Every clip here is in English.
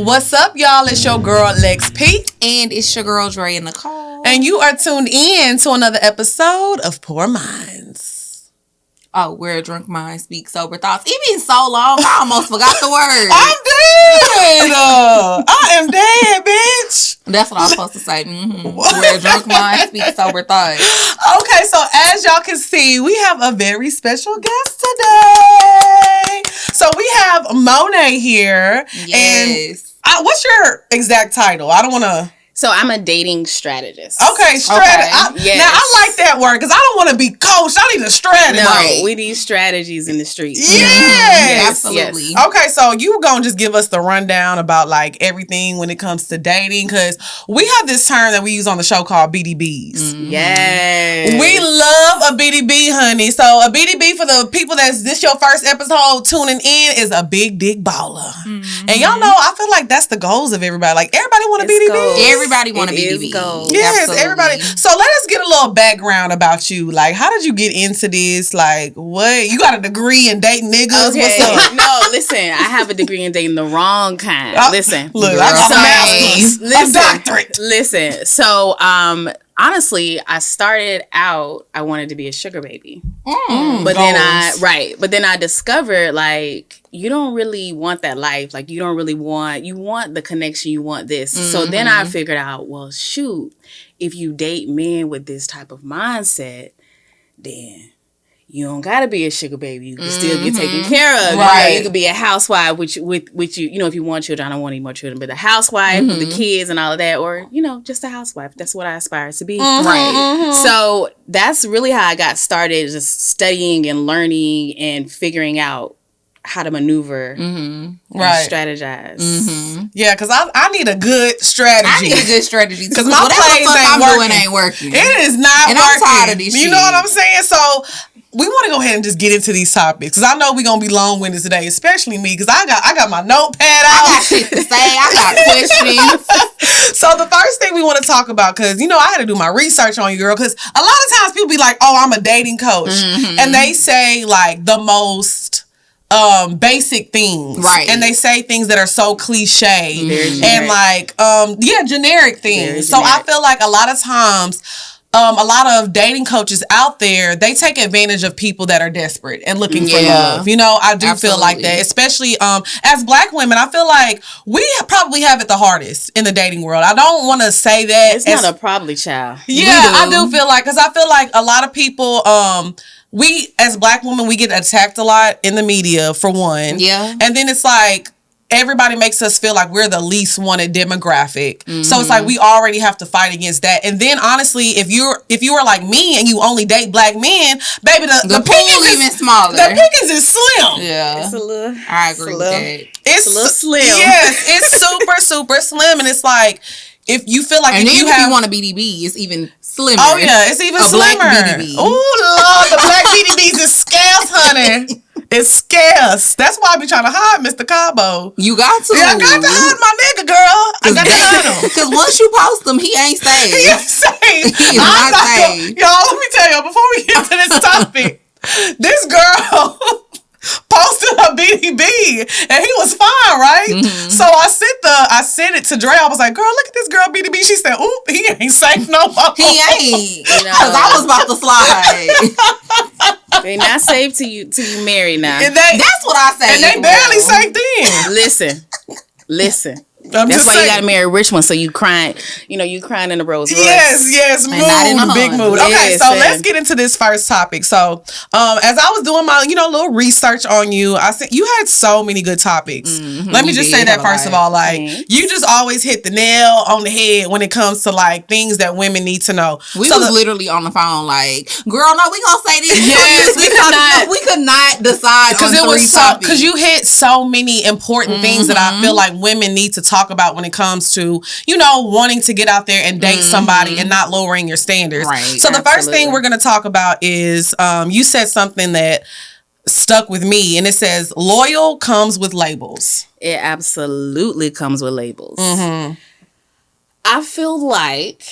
What's up, y'all? It's your girl, Lex P. And it's your girl, Dre and Nicole. And you are tuned in to another episode of Poor Minds. Oh, where a drunk mind speaks sober thoughts. It been so long, I almost forgot the word. I'm dead. I am dead, bitch. That's what I was supposed to say. Mm-hmm. Where a drunk mind speaks sober thoughts. Okay, so as y'all can see, we have a very special guest today. So we have Monet here. Yes. And what's your exact title? I don't want to... So I'm a dating strategist. Okay, strategist. Yes. Now, I like that word because I don't want to be coached. I need a strategist. No, we need strategies in the streets. Yes. Mm-hmm. Absolutely. Yes. Okay, so you going to just give us the rundown about like everything when it comes to dating, because we have this term that we use on the show called BDBs. Mm-hmm. Yes. We love a BDB, honey. So a BDB, for the people that's this your first episode tuning in, is a big dick baller. Mm-hmm. And y'all know, I feel like that's the goals of everybody. Like everybody want a BDB. Everybody want to be BDB. Yes, absolutely. everybody. So let us get a little background about you. Like, how did you get into this? Like, what? You got a degree in dating niggas? Okay. What's up? No, listen. I have a degree in dating the wrong kind. Listen. Look, I got a master's, a doctorate. Listen. So, honestly, I started out, I wanted to be a sugar baby. But then I discovered, like, you don't really want that life. Like, you want the connection, you want this. Mm-hmm. So then I figured out, well, shoot, if you date men with this type of mindset, then you don't gotta be a sugar baby. You can still get taken care of. Right. You could be a housewife, with you, if you want children, I don't want any more children, but a housewife with the kids and all of that, or, just a housewife. That's what I aspire to be. Mm-hmm. Right. Mm-hmm. So that's really how I got started, just studying and learning and figuring out how to maneuver and strategize. Mm-hmm. Yeah, because I need a good strategy. I need a good strategy. Because my plays ain't working. It is not and working. I'm tired of this shit. You know what I'm saying? So we want to go ahead and just get into these topics, because I know we're going to be long-winded today, especially me, because I got my notepad out. I got shit to say. I got questions. So the first thing we want to talk about, because, I had to do my research on you, girl, because a lot of times people be like, oh, I'm a dating coach. Mm-hmm. And they say, like, the most basic things, right? And they say things that are so cliche and like generic things. So I feel like a lot of times a lot of dating coaches out there, they take advantage of people that are desperate and looking for love. I do feel like that, especially as Black women. I feel like we probably have it the hardest in the dating world. I don't want to say that it's not a probably, child. Yeah, I do feel like, because I feel like a lot of people we, as Black women, we get attacked a lot in the media, for one. Yeah. And then it's like, everybody makes us feel like we're the least wanted demographic. Mm-hmm. So it's like, we already have to fight against that. And then, honestly, if you are like me and you only date Black men, baby, the pool is even smaller. The pickings is slim. Yeah. It's a little... I agree with that. It's a little slim. Yes, it's super, super slim. And it's like, if you feel like, and if you want a BDB, it's even slimmer. Oh yeah, it's even slimmer. Black BDB. Oh Lord, the Black BDBs is scarce, honey. It's scarce. That's why I be trying to hide Mr. Cabo. You got to. Yeah, I got to hide my nigga, girl. I got to hide him. Because once you post him, he ain't safe. He ain't safe. He is not safe. Y'all, let me tell y'all, before we get to this topic, this girl posted her BDB and he was fine, right? Mm-hmm. So I sent it to Dre. I was like, girl, look at this girl BDB. She said, oop, he ain't safe no more. He ain't. Because I was about to slide. They not safe till you married now. That's what I say. And they barely safe then. Listen. That's why you gotta marry a rich one, so you crying. You crying in the Rolls Royce. Yes, mood, big mood. Okay, so let's get into this first topic. So, as I was doing my, little research on you, I said you had so many good topics. Mm-hmm. Let me just say that first of all, like you just always hit the nail on the head when it comes to like things that women need to know. We was literally on the phone, like, girl, no, we gonna say this. Yes, we could not decide because it was because you hit so many important things that I feel like women need to talk about when it comes to, wanting to get out there and date somebody and not lowering your standards. Right. So the first thing we're going to talk about is you said something that stuck with me, and it says loyal comes with labels. It absolutely comes with labels. Mm-hmm. I feel like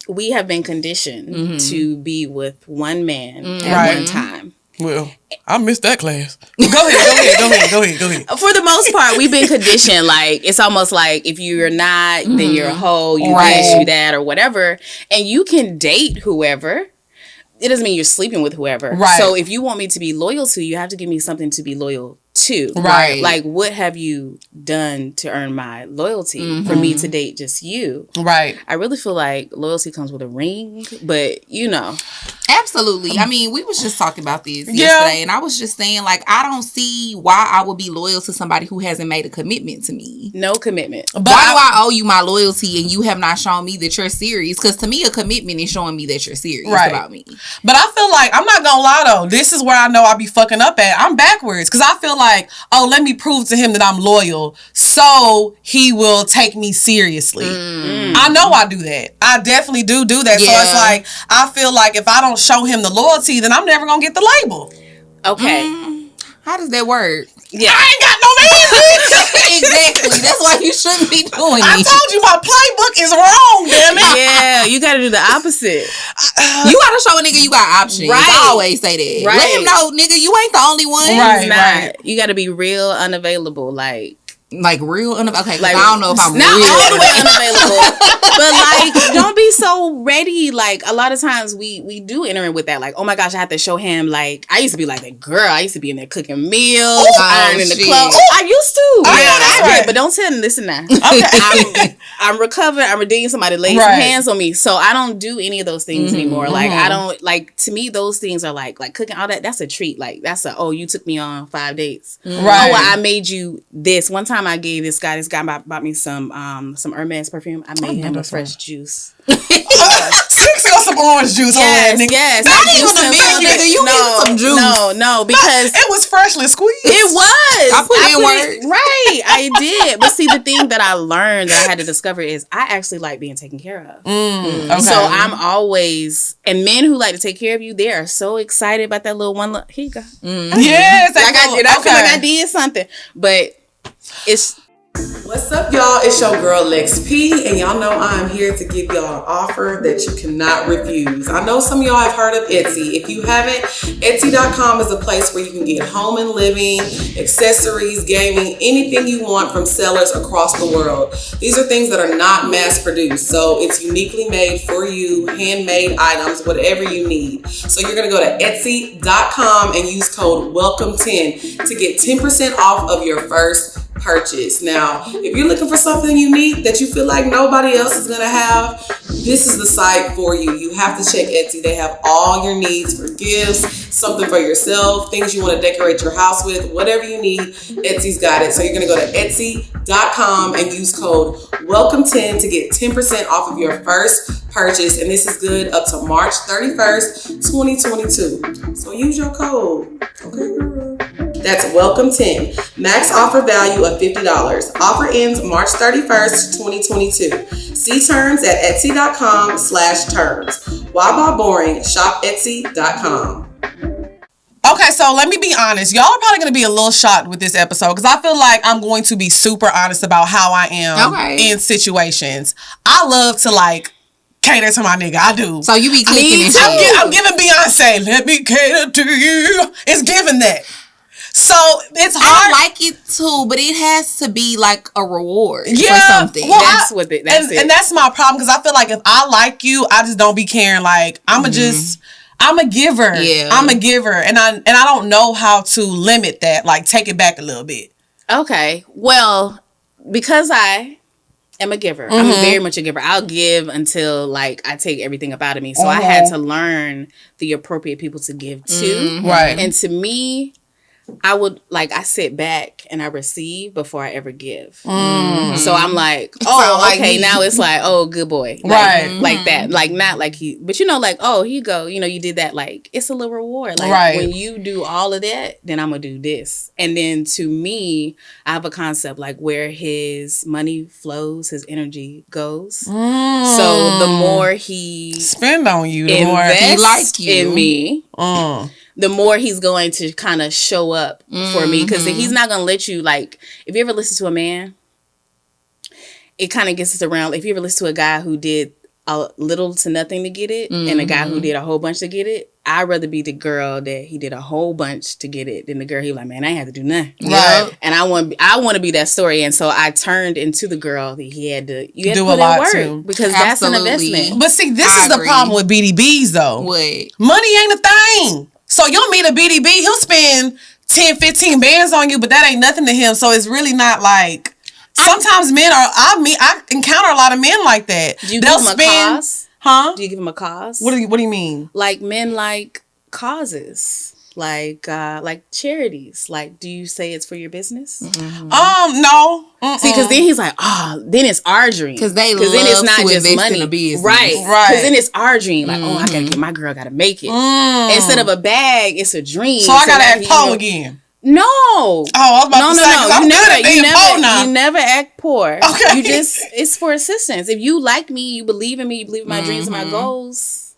we have been conditioned to be with one man at one time. Well, I missed that class. Go ahead. For the most part, we've been conditioned. Like, it's almost like if you're not, then you're a hoe, you this, you that, or whatever. And you can date whoever. It doesn't mean you're sleeping with whoever. Right. So if you want me to be loyal to you have to give me something to be loyal to. Right. Like, what have you done to earn my loyalty for me to date just you? Right. I really feel like loyalty comes with a ring, but you know. Absolutely. I mean, we was just talking about this yesterday, and I was just saying, like, I don't see why I would be loyal to somebody who hasn't made a commitment to me. No commitment. But why do I owe you my loyalty and you have not shown me that you're serious? Because to me, a commitment is showing me that you're serious about me. But I feel like, I'm not gonna lie though, this is where I know I be fucking up at. I'm backwards. Because I feel like, oh, let me prove to him that I'm loyal so he will take me seriously. I know I do that. I definitely do that. Yeah. So it's like, I feel like if I don't show him the loyalty, then I'm never gonna get the label. Okay. How does that work? Yeah. I ain't got no man, bitch. Exactly. That's why you shouldn't be doing it. I told you my playbook is wrong, damn it. Yeah, you gotta do the opposite. You gotta show a nigga you got options. Right. I always say that. Right. Let him know, nigga, you ain't the only one. Right. You gotta be real unavailable, like real okay, like, I don't know if I'm not real. All the way unavailable, but like don't be so ready. Like a lot of times we do enter in with that, like, oh my gosh, I have to show him. Like I used to be like that girl. I used to be in there cooking meals, ironing the clothes. I used to. I did, but don't tell him. Listen now. Okay. I'm recovering. I'm redeeming somebody laid some hands on me, so I don't do any of those things anymore. Like I don't like. To me, those things are like cooking all that. That's a treat. Like that's you took me on 5 dates. Right. Oh, well, I made you this one time. I gave this guy bought me some Hermes perfume. I made him a fresh juice. 60 or some orange juice. Yes. Not even a meal, nigga. You need some juice. No, because it was freshly squeezed. It was. I put in work. Right, I did. But see, the thing that I learned that I had to discover is I actually like being taken care of. Okay. So I'm always, and men who like to take care of you, they are so excited about that little one. Here you go. Yes, I feel like I did something, but it's. What's up, y'all? It's your girl Lex P, and y'all know I'm here to give y'all an offer that you cannot refuse. I know some of y'all have heard of Etsy. If you haven't, Etsy.com is a place where you can get home and living, accessories, gaming, anything you want from sellers across the world. These are things that are not mass produced, so it's uniquely made for you, handmade items, whatever you need. So you're gonna go to Etsy.com and use code WELCOME10 to get 10% off of your first purchase. Now, if you're looking for something unique that you feel like nobody else is gonna have, this is the site for you. You have to check Etsy. They have all your needs for gifts, something for yourself, things you want to decorate your house with, whatever you need, Etsy's got it. So you're gonna go to Etsy.com and use code WELCOME10 to get 10% off of your first purchase, and this is good up to March 31st, 2022. So use your code. Okay, girl. That's WELCOME10. Max offer value of $50. Offer ends March 31st, 2022. See terms at Etsy.com/terms. Why buy boring? Shop Etsy.com. Okay, so let me be honest. Y'all are probably going to be a little shocked with this episode because I feel like I'm going to be super honest about how I am in situations. I love to cater to my nigga. I do. So you be clicking and shit. I'm giving Beyonce, let me cater to you. It's giving that. So it's hard. I like it too, but it has to be like a reward for something. Well, that's it. And that's my problem because I feel like if I like you, I just don't be caring. Like I'm a giver. Yeah. I'm a giver, and I don't know how to limit that. Like take it back a little bit. Okay. Well, because I am a giver. I'm very much a giver. I'll give until I take everything up out of me. So I had to learn the appropriate people to give to. Right. And to me, I would I sit back and I receive before I ever give. So I'm like, okay, now it's good boy. Right. Like that. Like not like he, but here you go. You did that. It's a little reward. When you do all of that, then I'm going to do this. And then to me, I have a concept where his money flows, his energy goes. So the more he spend on you, the more he like you in me. The more he's going to kind of show up for me. Because he's not going to let you, if you ever listen to a man, it kind of gets us around. If you ever listen to a guy who did a little to nothing to get it, and a guy who did a whole bunch to get it, I'd rather be the girl that he did a whole bunch to get it than the girl he was like, man, I ain't have to do nothing. Right. And I want to be that story. And so I turned into the girl that he had to do a lot too. Because that's an investment. But see, this is the problem with BDBs though. What? Money ain't a thing. So you'll meet a BDB, he'll spend 10, 15 bands on you, but that ain't nothing to him. So it's really not like, sometimes I encounter a lot of men like that. Do you give them a cause? Huh? Do you give them a cause? What do you mean? Like men like causes. Like charities. Like, do you say it's for your business? Mm-hmm. No. See, because then he's like, then it's our dream. Because then it's not to just invest money. in a business. Right. Because then it's our dream. Like, I gotta get my girl, gotta make it. Instead of a bag, it's a dream. So I gotta act poor again. No. Oh, I was about to say, you never act poor. Okay. It's for assistance. If you like me, you believe in me, you believe in my dreams and my goals.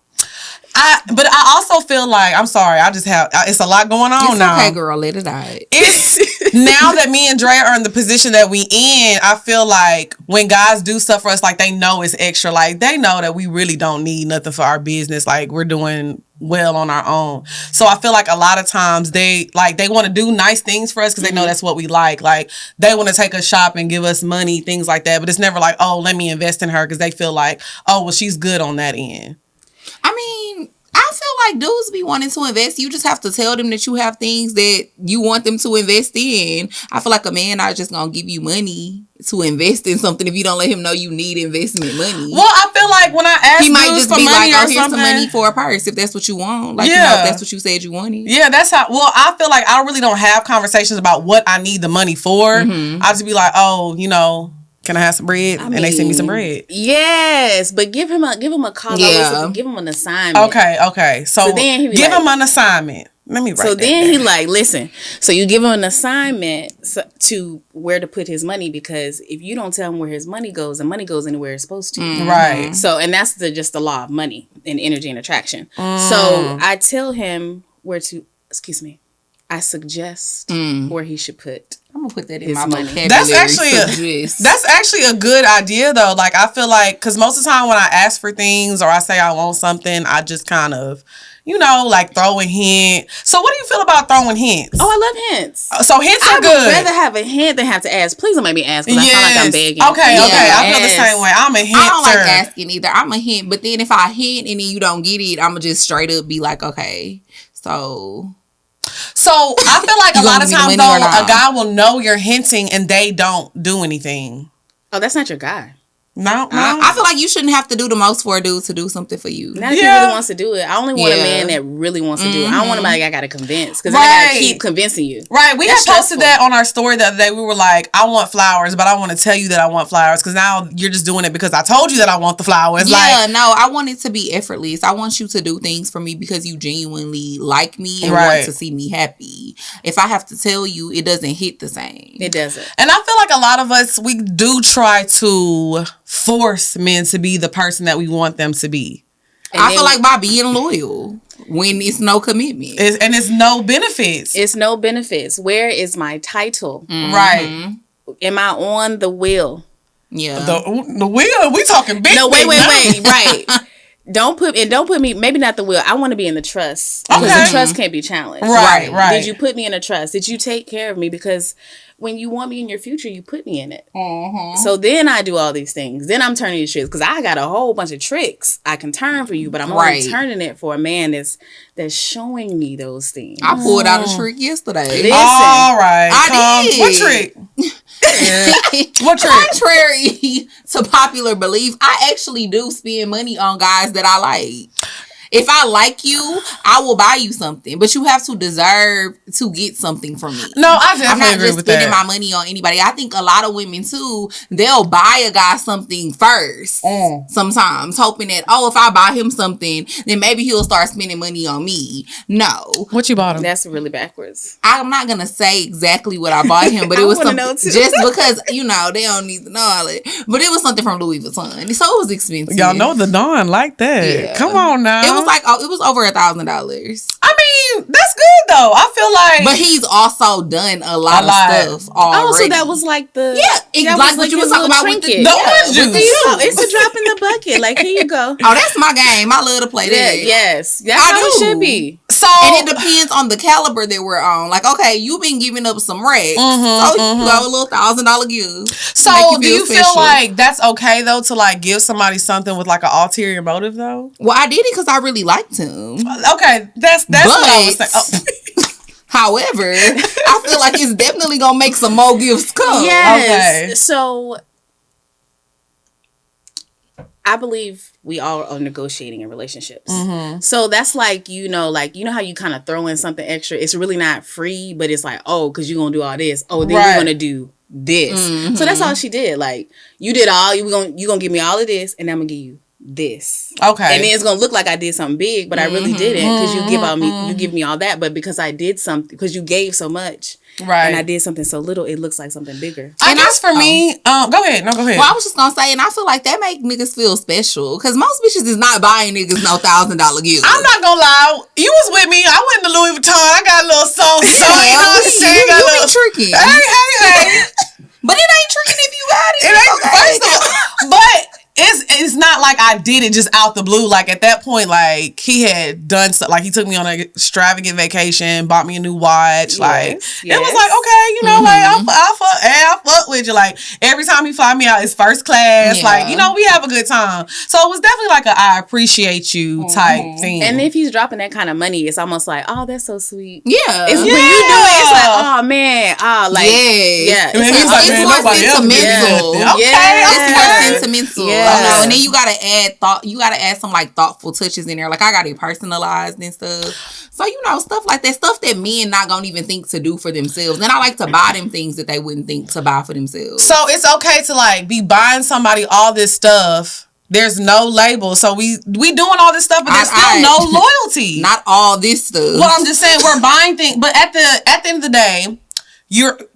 But I also feel like, I'm sorry, it's a lot going on now. Okay, girl, let it out. It's now that me and Dre are in the position that we in, I feel like when guys do stuff for us, like they know it's extra. Like they know that we really don't need nothing for our business. Like we're doing well on our own. So I feel like a lot of times they want to do nice things for us because they know that's what we like. Like they want to take us shopping, give us money, things like that. But it's never like, oh, let me invest in her because they feel like, oh, well, she's good on that end. I mean, I feel like dudes be wanting to invest. You just have to tell them that you have things that you want them to invest in. I feel like a man not just gonna give you money to invest in something if you don't let him know you need investment money. Well, I feel like when I ask, he might just for be money like, "Oh, or here's some something, money for a purse if that's what you want." Like, you know, if that's what you said you wanted. Yeah, that's how. Well, I feel like I really don't have conversations about what I need the money for. I just be like, oh, can I have some bread? And they send me some bread. Yes, but give him a call. Yeah. Give him an assignment. Okay. So then he give him an assignment. Let me write that. So then he like, listen. So you give him an assignment to where to put his money, because if you don't tell him where his money goes, the money goes anywhere it's supposed to. Right. So, and that's just the law of money and energy and attraction. So I tell him where to. I suggest where he should put. I'm gonna put that in my vocabulary. That's actually a good idea though. Like I feel like, because most of the time when I ask for things or I say I want something, I just kind of, like throw a hint. So what do you feel about throwing hints? Oh, I love hints. So hints are good. I would rather have a hint than have to ask. Please don't make me ask, because I sound like I'm begging. Okay. I feel the same way. I'm a hint. I don't like asking either. I'm a hint, but then if I hint and then you don't get it, I'm gonna just straight up be like, okay, so I feel like a lot of times though, a guy will know you're hinting and they don't do anything. Oh, that's not your guy. No. I feel like you shouldn't have to do the most for a dude to do something for you. Not if he really wants to do it. I only want a man that really wants to do it. I don't want somebody I gotta convince, because I gotta keep convincing you. Right. We had posted that on our story the other day. We were like, I want flowers, but I want to tell you that I want flowers, because now you're just doing it because I told you that I want the flowers. Yeah, no, I want it to be effortless. I want you to do things for me because you genuinely like me and want to see me happy. If I have to tell you, it doesn't hit the same. It doesn't. And I feel like a lot of us, we do try to force men to be the person that we want them to be. And I feel like by being loyal when it's no commitment. It's no benefits. It's no benefits. Where is my title? Right. Am I on the wheel? Yeah. The wheel? We talking big. No, wait. Right. Don't put me, maybe not the wheel. I want to be in the trust. Because the trust can't be challenged. Right. Did you put me in a trust? Did you take care of me? Because when you want me in your future, you put me in it. So then I do all these things. Then I'm turning these tricks, because I got a whole bunch of tricks I can turn for you, but I'm only turning it for a man that's showing me those things. I pulled out a trick yesterday. Listen, all right. I did. What trick? What trick? Contrary to popular belief, I actually do spend money on guys that I like. If I like you, I will buy you something, but you have to deserve to get something from me. No, I definitely agree with that. I'm not just spending my money on anybody. I think a lot of women too, they'll buy a guy something first. Sometimes hoping that, if I buy him something, then maybe he'll start spending money on me. No. What you bought him? That's really backwards. I'm not gonna say exactly what I bought him, but it was something just because they don't need to know all it. But it was something from Louis Vuitton, so it was expensive. Y'all know the Dawn like that. Yeah. Come on now. It was over $1,000. I mean, mean, that's good though. I feel like, but he's also done a lot of stuff already. Oh, so that was like the like what you was talking about with the orange juice. It's a drop in the bucket. Like, here you go. Oh, that's my game. I love to play that. Yes, that's how it should be. So, and it depends on the caliber that we're on. Like, okay, you've been giving up some racks, so you go a little $1,000 gift. So, do you feel like that's okay though to like give somebody something with like an ulterior motive though? Well, I did it because I really liked him. Okay, that's what I was saying. Oh. However, I feel like it's definitely gonna make some more gifts come. Yes. Okay. So I believe we all are negotiating in relationships. So that's like, you know how you kind of throw in something extra. It's really not free, but it's like, oh, because you're gonna do all this. Oh, then you're gonna do this. So that's all she did. Like, you did all, you're gonna give me all of this, and I'm gonna give you this. Okay. And then it's gonna look like I did something big, but I really didn't, because you give me all that, but because I did something, because you gave so much. Right. And I did something so little, it looks like something bigger. I guess for me, go ahead. No, go ahead. Well, I was just gonna say, and I feel like that make niggas feel special, because most bitches is not buying niggas no $1,000 gifts. I'm not gonna lie. You was with me. I went to Louis Vuitton. I got a little song. You know what I'm saying? You be tricking. Hey. But it ain't tricking if you got it. It ain't first of all. But it's not like I did it just out the blue. Like, at that point, like, he had done so, like, he took me on an extravagant vacation, bought me a new watch. Like, it was like, okay, you know, like, I fuck with you. Like, every time he fly me out, it's first class. Like, you know, we have a good time. So it was definitely like a I appreciate you type thing. And if he's dropping that kind of money, it's almost like, oh, that's so sweet. Yeah. It's when you do it, it's like, oh man, like, yeah. It's more sentimental. Okay. It's more sentimental. Yeah. And then you gotta add thought. You gotta add some like thoughtful touches in there. Like, I got it personalized and stuff. So, you know, stuff like that, stuff that men not gonna even think to do for themselves. And I like to buy them things that they wouldn't think to buy for themselves. So it's okay to like be buying somebody all this stuff. There's no label, so we doing all this stuff, but there's still no loyalty. Not all this stuff. Well, I'm just saying we're buying things, but at the end of the day,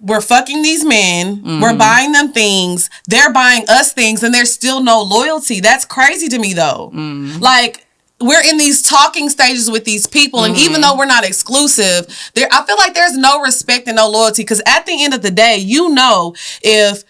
we're fucking these men, we're buying them things, they're buying us things, and there's still no loyalty. That's crazy to me though. Like, we're in these talking stages with these people, and even though we're not exclusive, I feel like there's no respect and no loyalty, because at the end of the day, you know, if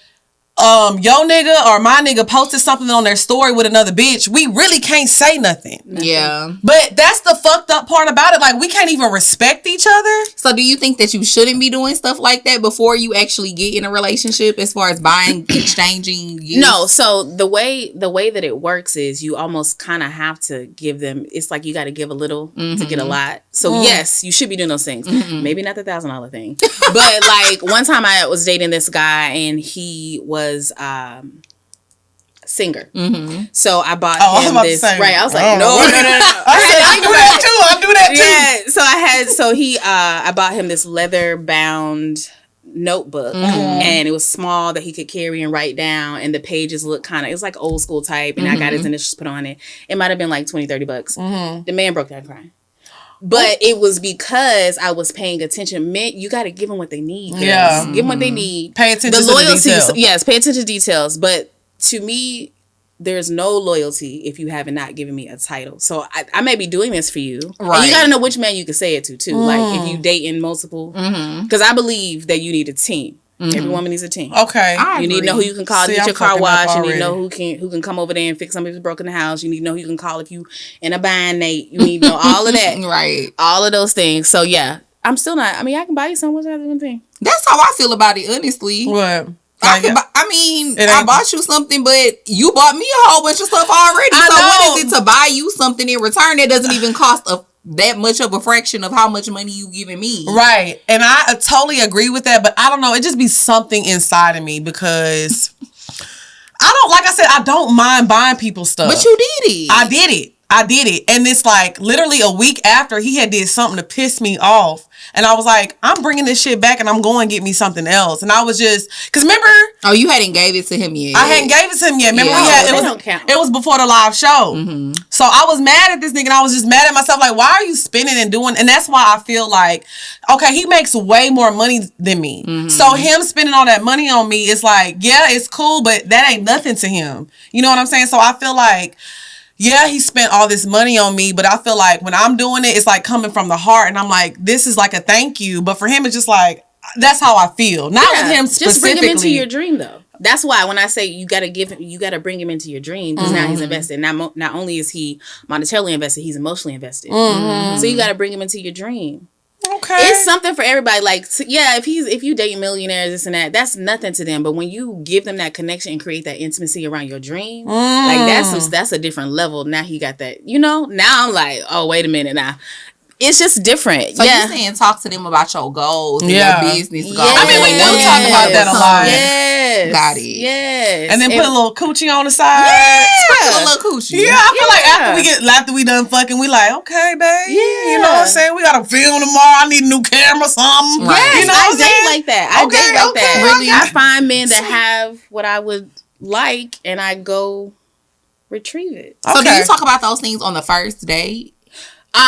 your nigga or my nigga posted something on their story with another bitch, we really can't say nothing. Yeah. But that's the fucked up part about it. Like, we can't even respect each other. So do you think that you shouldn't be doing stuff like that before you actually get in a relationship, as far as buying, exchanging gifts? No. So the way that it works is you almost kind of have to give them, it's like you got to give a little to get a lot. So yes, you should be doing those things. Maybe not the $1,000 thing. But like, one time I was dating this guy, and he was singer. So I bought him this. Right. I was like, no. I do that too. Yeah. I bought him this leather bound notebook, and it was small that he could carry and write down, and the pages look kind of, it was like old school type, and I got his initials put on it. It might have been like $20-$30. The man broke down crying. But it was because I was paying attention. Men, you got to give them what they need. Girls. Yeah. Give them what they need. Pay attention to the details. Yes, pay attention to details. But to me, there's no loyalty if you haven't not given me a title. So I may be doing this for you. Right. And you got to know which man you can say it to, too. Like, if you dating multiple. Because I believe that you need a team. Every woman needs a team. Okay. You need to know who you can call to get your car washed. You need to know who can come over there and fix something that's broken in the house. You need to know who you can call if you in a bind, Nate. You need to know all of that. Right. All of those things. So yeah, I'm still not. I mean, I can buy you some. What's that one thing? That's how I feel about it, honestly. What? I bought you something, but you bought me a whole bunch of stuff already. So what is it to buy you something in return that doesn't even cost that much of a fraction of how much money you giving me? Right. And I totally agree with that, but I don't know, it just be something inside of me, because I don't mind buying people stuff. But you did it. I did it. And it's like literally a week after he had did something to piss me off. And I was like, I'm bringing this shit back, and I'm going to get me something else. And I was just, because remember. Oh, you hadn't gave it to him yet. I hadn't gave it to him yet. Remember, it was before the live show. So I was mad at this nigga, and I was just mad at myself. Like, why are you spending and doing? And that's why I feel like, okay, he makes way more money than me. So him spending all that money on me is like, yeah, it's cool, but that ain't nothing to him. You know what I'm saying? So I feel like, yeah, he spent all this money on me, but I feel like when I'm doing it, it's like coming from the heart, and I'm like, this is like a thank you. But for him, it's just like, that's how I feel. Not with him specifically. Just bring him into your dream, though. That's why when I say you got to bring him into your dream, because now he's invested. Not only is he monetarily invested, he's emotionally invested. So you got to bring him into your dream. Okay. It's something for everybody. Like, if you date millionaires, this and that, that's nothing to them. But when you give them that connection and create that intimacy around your dream, like that's a different level. Now he got that, now I'm like, oh, wait a minute now. It's just different. So you're saying talk to them about your goals and your business goals. I mean, we do talk about that a lot. Yes. Got it. Yes. And then put a little coochie on the side. Sprinkle a little coochie. Yeah, I feel like after we done fucking, we like, okay, babe. Yeah. You know what I'm saying? We got to film tomorrow. I need a new camera, something. Right. You know I date like that. I date like that. Really? I find men that have what I would like, and I go retrieve it. So do you talk about those things on the first date?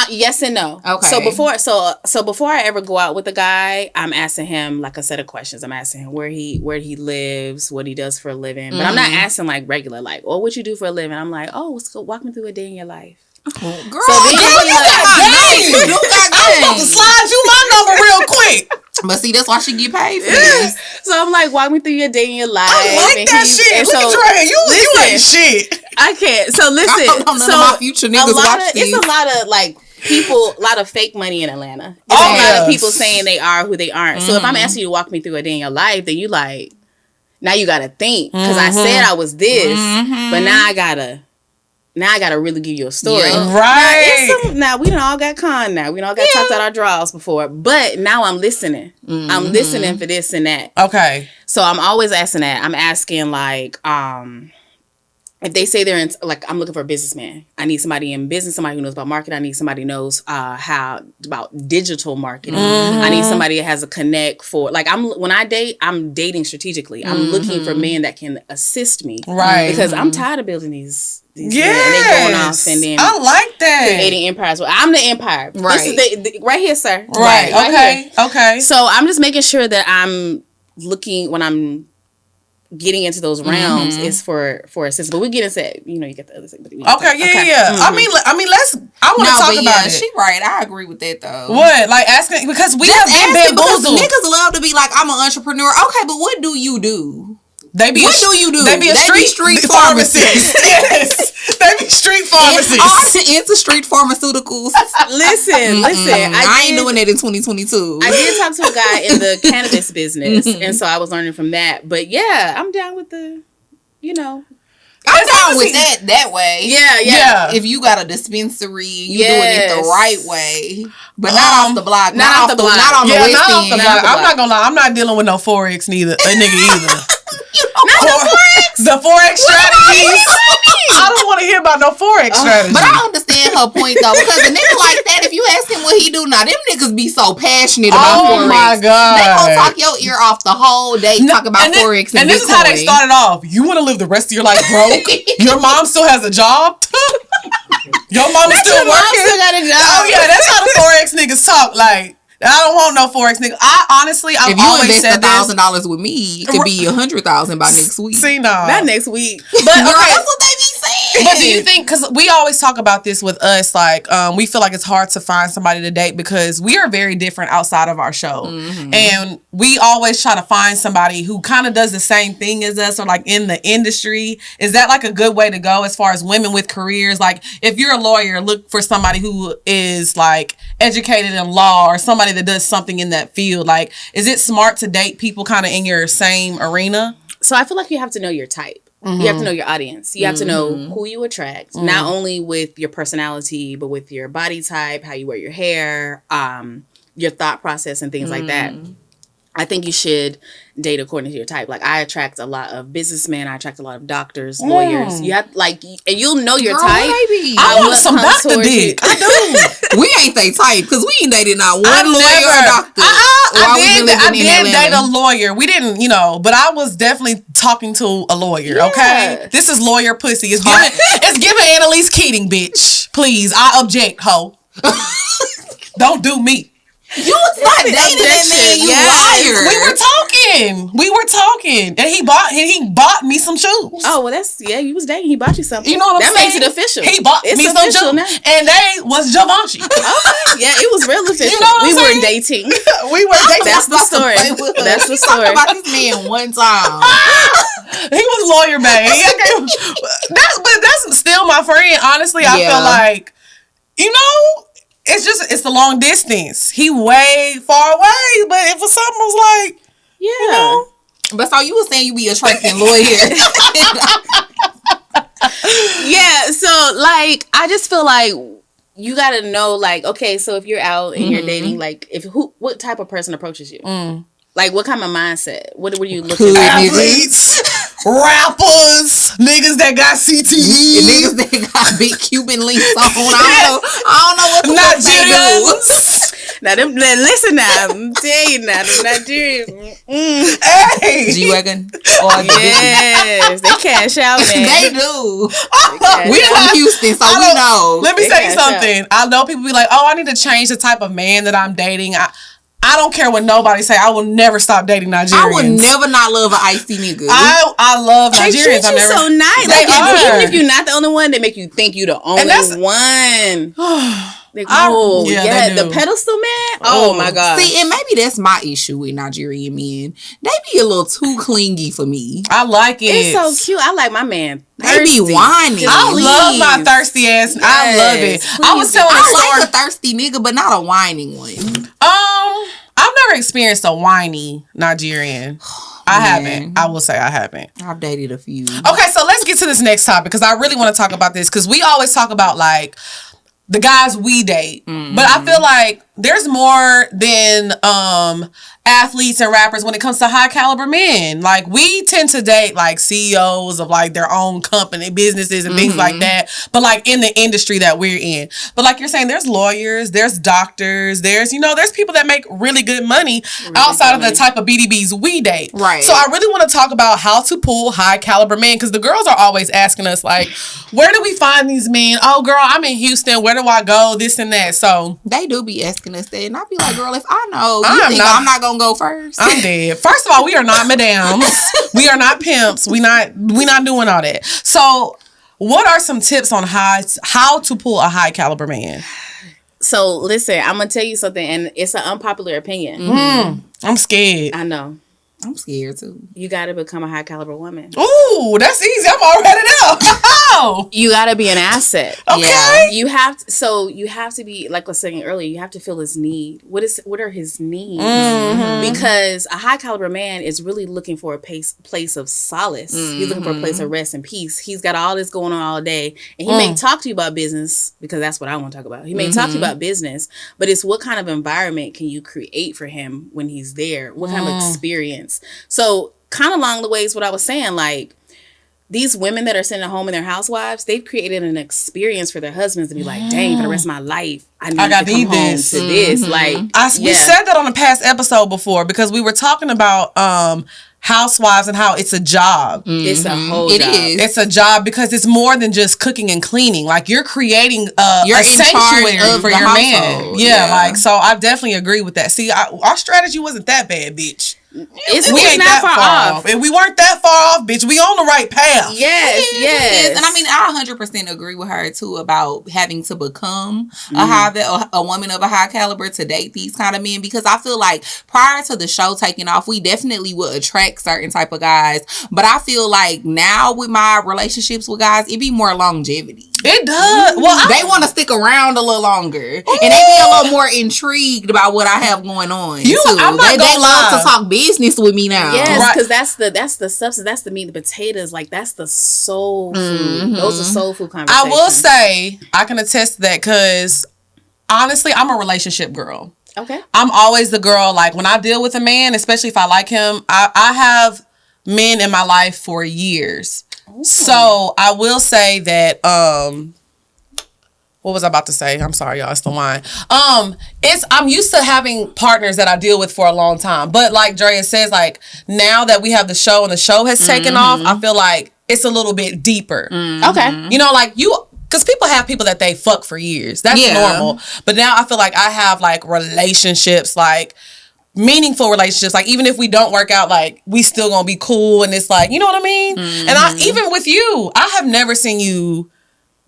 Yes and no. Okay. So before I ever go out with a guy, I'm asking him like a set of questions. I'm asking him where he lives, what he does for a living. But I'm not asking like regular, like, oh, what you do for a living. I'm like, oh, let's go walk me through a day in your life. Girl, you got game. You got game. I'm supposed to slide you my number real quick. But see, that's why she get paid for this. So I'm like, walk me through your day in your life. I like that shit. Look at Dre. You ain't shit. I can't. So listen. I don't know none of my future niggas watch these. It's a lot of like people, a lot of fake money in Atlanta. It's a lot of people saying they are who they aren't. So if I'm asking you to walk me through a day in your life, then you like, now you gotta think. Because I said I was this, but now I gotta really give you a story. Yeah. Right. Now we done all got conned now. We done all got talked out our drawers before. But now I'm listening. I'm listening for this and that. Okay. So I'm always asking that. I'm asking like, if they say they're in, like, I'm looking for a businessman. I need somebody in business, somebody who knows about marketing. I need somebody who knows about digital marketing. I need somebody that has a connect for, like, when I date, I'm dating strategically. I'm looking for men that can assist me. Right. Because I'm tired of building these men, and they going off and then I like that. creating empires. Well, I'm the empire. Right. This is right here, sir. Right. Okay. Here. Okay. So I'm just making sure that I'm looking, when I'm getting into those realms, is for assistance. But we get into, you get the other thing. Okay, yeah. I mean, I want to talk about it. She right. I agree with that though. What? Like asking, because we Just have been bamboozled. Niggas love to be like, I'm an entrepreneur. Okay, but what do you do? What do you do? They be a street pharmacist. Yes. They be street pharmacists. Into street pharmaceuticals. Listen. I ain't doing that in 2022. I did talk to a guy in the cannabis business, and so I was learning from that. But yeah, I'm down with the, I'm down with that way. Yeah. If you got a dispensary, you doing it the right way. But not off the block. Not on the West End. I'm not gonna lie. I'm not dealing with no Forex neither. A nigga either. Not the Forex. The Forex strategies. I don't want to hear about no Forex strategy. But I understand her point though, because a nigga like that, if you ask him what he do, now them niggas be so passionate about Forex. Oh my God. They gonna talk your ear off the whole day, talk about Forex and this Bitcoin. is how they started off. You want to live the rest of your life broke? Your mom still has a job? Your mom still working? Still got a job. Oh yeah, that's how the Forex niggas talk. Like, I don't want no Forex nigga. I've always said this. If you invest $1,000 with me, it could be $100,000 by next week. See, no. Not next week. But okay. That's what they be saying. But do you think, because we always talk about this with us, like, we feel like it's hard to find somebody to date because we are very different outside of our show. And we always try to find somebody who kind of does the same thing as us or like in the industry. Is that like a good way to go as far as women with careers? Like, if you're a lawyer, look for somebody who is like educated in law or somebody that does something in that field. Like, is it smart to date people kind of in your same arena? So I feel like you have to know your type. You have to know your audience. You have to know who you attract, not only with your personality, but with your body type, how you wear your hair, your thought process and things like that. I think you should date according to your type. Like, I attract a lot of businessmen. I attract a lot of doctors, lawyers. You have and you'll know your type. Baby. I want some doctor dick. I do. We ain't they type because we ain't dated not one lawyer or doctor. I did date a lawyer. We didn't, but I was definitely talking to a lawyer. Yeah. Okay, this is lawyer pussy. It's giving Annalise Keating, bitch. Please, I object, ho. Don't do me. You was not dating that man, you liar. We were talking. And he bought me some shoes. Oh, well, you was dating. He bought you something. You know what I'm saying? That makes it official. He bought me some shoes. Now. And they was Givenchy. Okay. Yeah, it was real official. You know what I'm saying? Weren't dating. We weren't dating. That's the story. That's the story. Talked about this man one time. He was lawyer babe. But that's still my friend. Honestly, I feel like, it's the long distance. He way far away, but if something was like, But so you were saying you be attracting lawyers. Yeah, so like I just feel like you gotta know, like, okay, so if you're out and you're dating, like, what type of person approaches you? Like, what kind of mindset? What were you looking at? Athletes, rappers, niggas that got CTE, niggas that got big Cuban links on. I don't know what the Nigerians. Now, listen now, I'm telling you now, them Nigerians. Hey, G-Wagon. Yes, they cash out, man. They do. We from Houston, so we know. Let me say something. I know people be like, "Oh, I need to change the type of man that I'm dating." I don't care what nobody say. I will never stop dating Nigerians. I would never not love an icy nigga. I love Nigerians. They treat you so nice. Like, even if you're not the only one, they make you think you're the only one. They go, the pedestal man. Oh my god. See, and maybe that's my issue with Nigerian men. They be a little too clingy for me. I like it. It's so cute. I like my man. They be whiny. I love my thirsty ass. Yes, I love it. Please. I was telling a story. I like a thirsty nigga, but not a whining one. I've never experienced a whiny Nigerian. I haven't. I will say I haven't. I've dated a few. Okay, so let's get to this next topic because I really want to talk about this because we always talk about like the guys we date, but I feel like there's more than athletes and rappers when it comes to high caliber men. Like we tend to date like CEOs of like their own company businesses and things like that, but like in the industry that we're in. But like you're saying, there's lawyers, there's doctors, there's people that make really good money outside of the type of BDBs we date. Right. So I really want to talk about how to pull high caliber men because the girls are always asking us like, where do we find these men? Oh girl, I'm in Houston. Where do I go? This and that. So they do be asking us that, and I be like, girl, if I know, I'm not gonna go first. I'm dead. First of all, we are not madams. We are not pimps. We not doing all that. So, what are some tips on how to pull a high caliber man? So, listen, I'm gonna tell you something, and it's an unpopular opinion. I'm scared. I know. I'm scared too. You gotta become a high caliber woman. Ooh, that's easy. I'm already there. You gotta be an asset. Okay. Yeah. You have to be, like I was saying earlier, you have to feel his need. What are his needs? Because a high caliber man is really looking for a place of solace. He's looking for a place of rest and peace. He's got all this going on all day. And he may talk to you about business, because that's what I want to talk about. He may talk to you about business, but it's what kind of environment can you create for him when he's there? What kind of experience? So kind of along the ways what I was saying, like these women that are sitting at home and their housewives, they've created an experience for their husbands to be like, dang, for the rest of my life, I need to come home to this. Like we said that on a past episode before because we were talking about housewives and how it's a job. It's a whole job. It's a job because it's more than just cooking and cleaning. Like you're creating a sanctuary for your man. Yeah, like so I definitely agree with that. See, our strategy wasn't that bad, bitch. We ain't not that far off. And we weren't that far off, bitch. We on the right path. Yes. And I mean, I 100% agree with her too about having to become a woman of a high caliber to date these kind of men, because I feel like prior to the show taking off, we definitely would attract certain type of guys. But I feel like now with my relationships with guys, it be more longevity. It does. Well, they want to stick around a little longer, and they be a little more intrigued about what I have going on. They love to talk business with me now. Yes, because that's the substance, that's the meat and potatoes. Like that's the soul food. Those are soul food conversations. I will say I can attest to that because honestly, I'm a relationship girl. Okay, I'm always the girl. Like when I deal with a man, especially if I like him, I have men in my life for years. So I will say that what was I about to say? I'm sorry, y'all. It's the wine. I'm used to having partners that I deal with for a long time. But like Drea says, like now that we have the show and the show has taken off, I feel like it's a little bit deeper. Okay. You know, like because people have people that they fuck for years. That's normal. But now I feel like I have like relationships, like meaningful relationships. Like even if we don't work out, like we still gonna be cool. And it's like, you know what I mean? Mm-hmm. And even with you, I have never seen you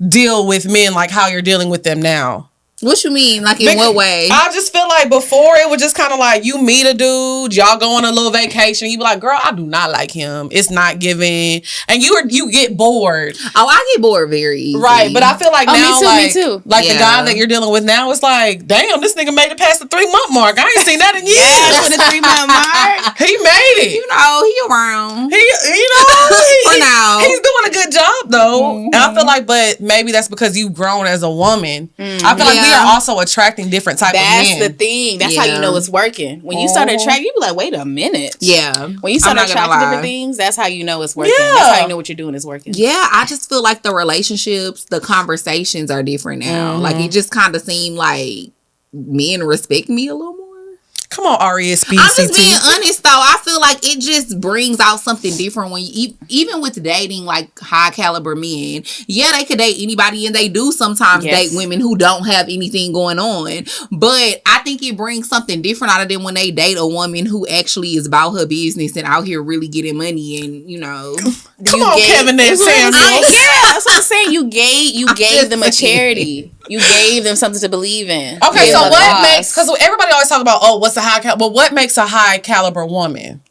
deal with men like how you're dealing with them now. What you mean? Like in what way? I just feel like before it was just kind of like you meet a dude, y'all go on a little vacation, you be like, girl, I do not like him. It's not giving. And you get bored. Oh, I get bored very easy. Right, but I feel like now me too. Like the guy that you're dealing with now is like, damn, this nigga made it past the 3-month mark. I ain't seen that in years. Yes, the 3-month mark. He made it. You know, he around. For now. He's doing a good job though. Mm-hmm. And I feel like, but maybe that's because you've grown as a woman. Mm-hmm. I feel like we are also attracting different type of men. That's the thing. That's how you know it's working. When you start attracting, you be like, wait a minute. Yeah. When you start attracting different things, that's how you know it's working. Yeah. That's how you know what you're doing is working. Yeah, I just feel like the relationships, the conversations are different now. Mm-hmm. Like it just kind of seemed like men respect me a little more. Come on, R-E-S-P-C-T. I'm just being honest, though. I feel like it just brings out something different when you, even with dating like high caliber men. Yeah, they could date anybody, and they do sometimes date women who don't have anything going on. But I think it brings something different out of them when they date a woman who actually is about her business and out here really getting money. And you know, come on, Kevin and Samuel. Yeah, that's what I'm saying. You gave them a charity. You gave them something to believe in. Okay, so what makes, because everybody always talk about, oh, what's a high caliber, but what makes a high caliber woman?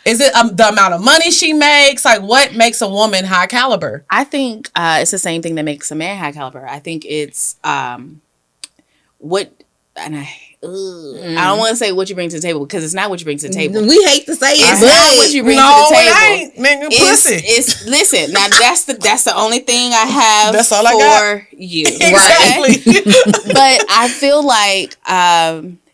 Is it the amount of money she makes? Like, what makes a woman high caliber? I think it's the same thing that makes a man high caliber. I think it's I don't want to say what you bring to the table because it's not what you bring to the table. We hate to say it. It's not what you bring to the table. It ain't, nigga, pussy. Listen, now that's the only thing I have that's all for I got. You. Exactly. Right? But I feel like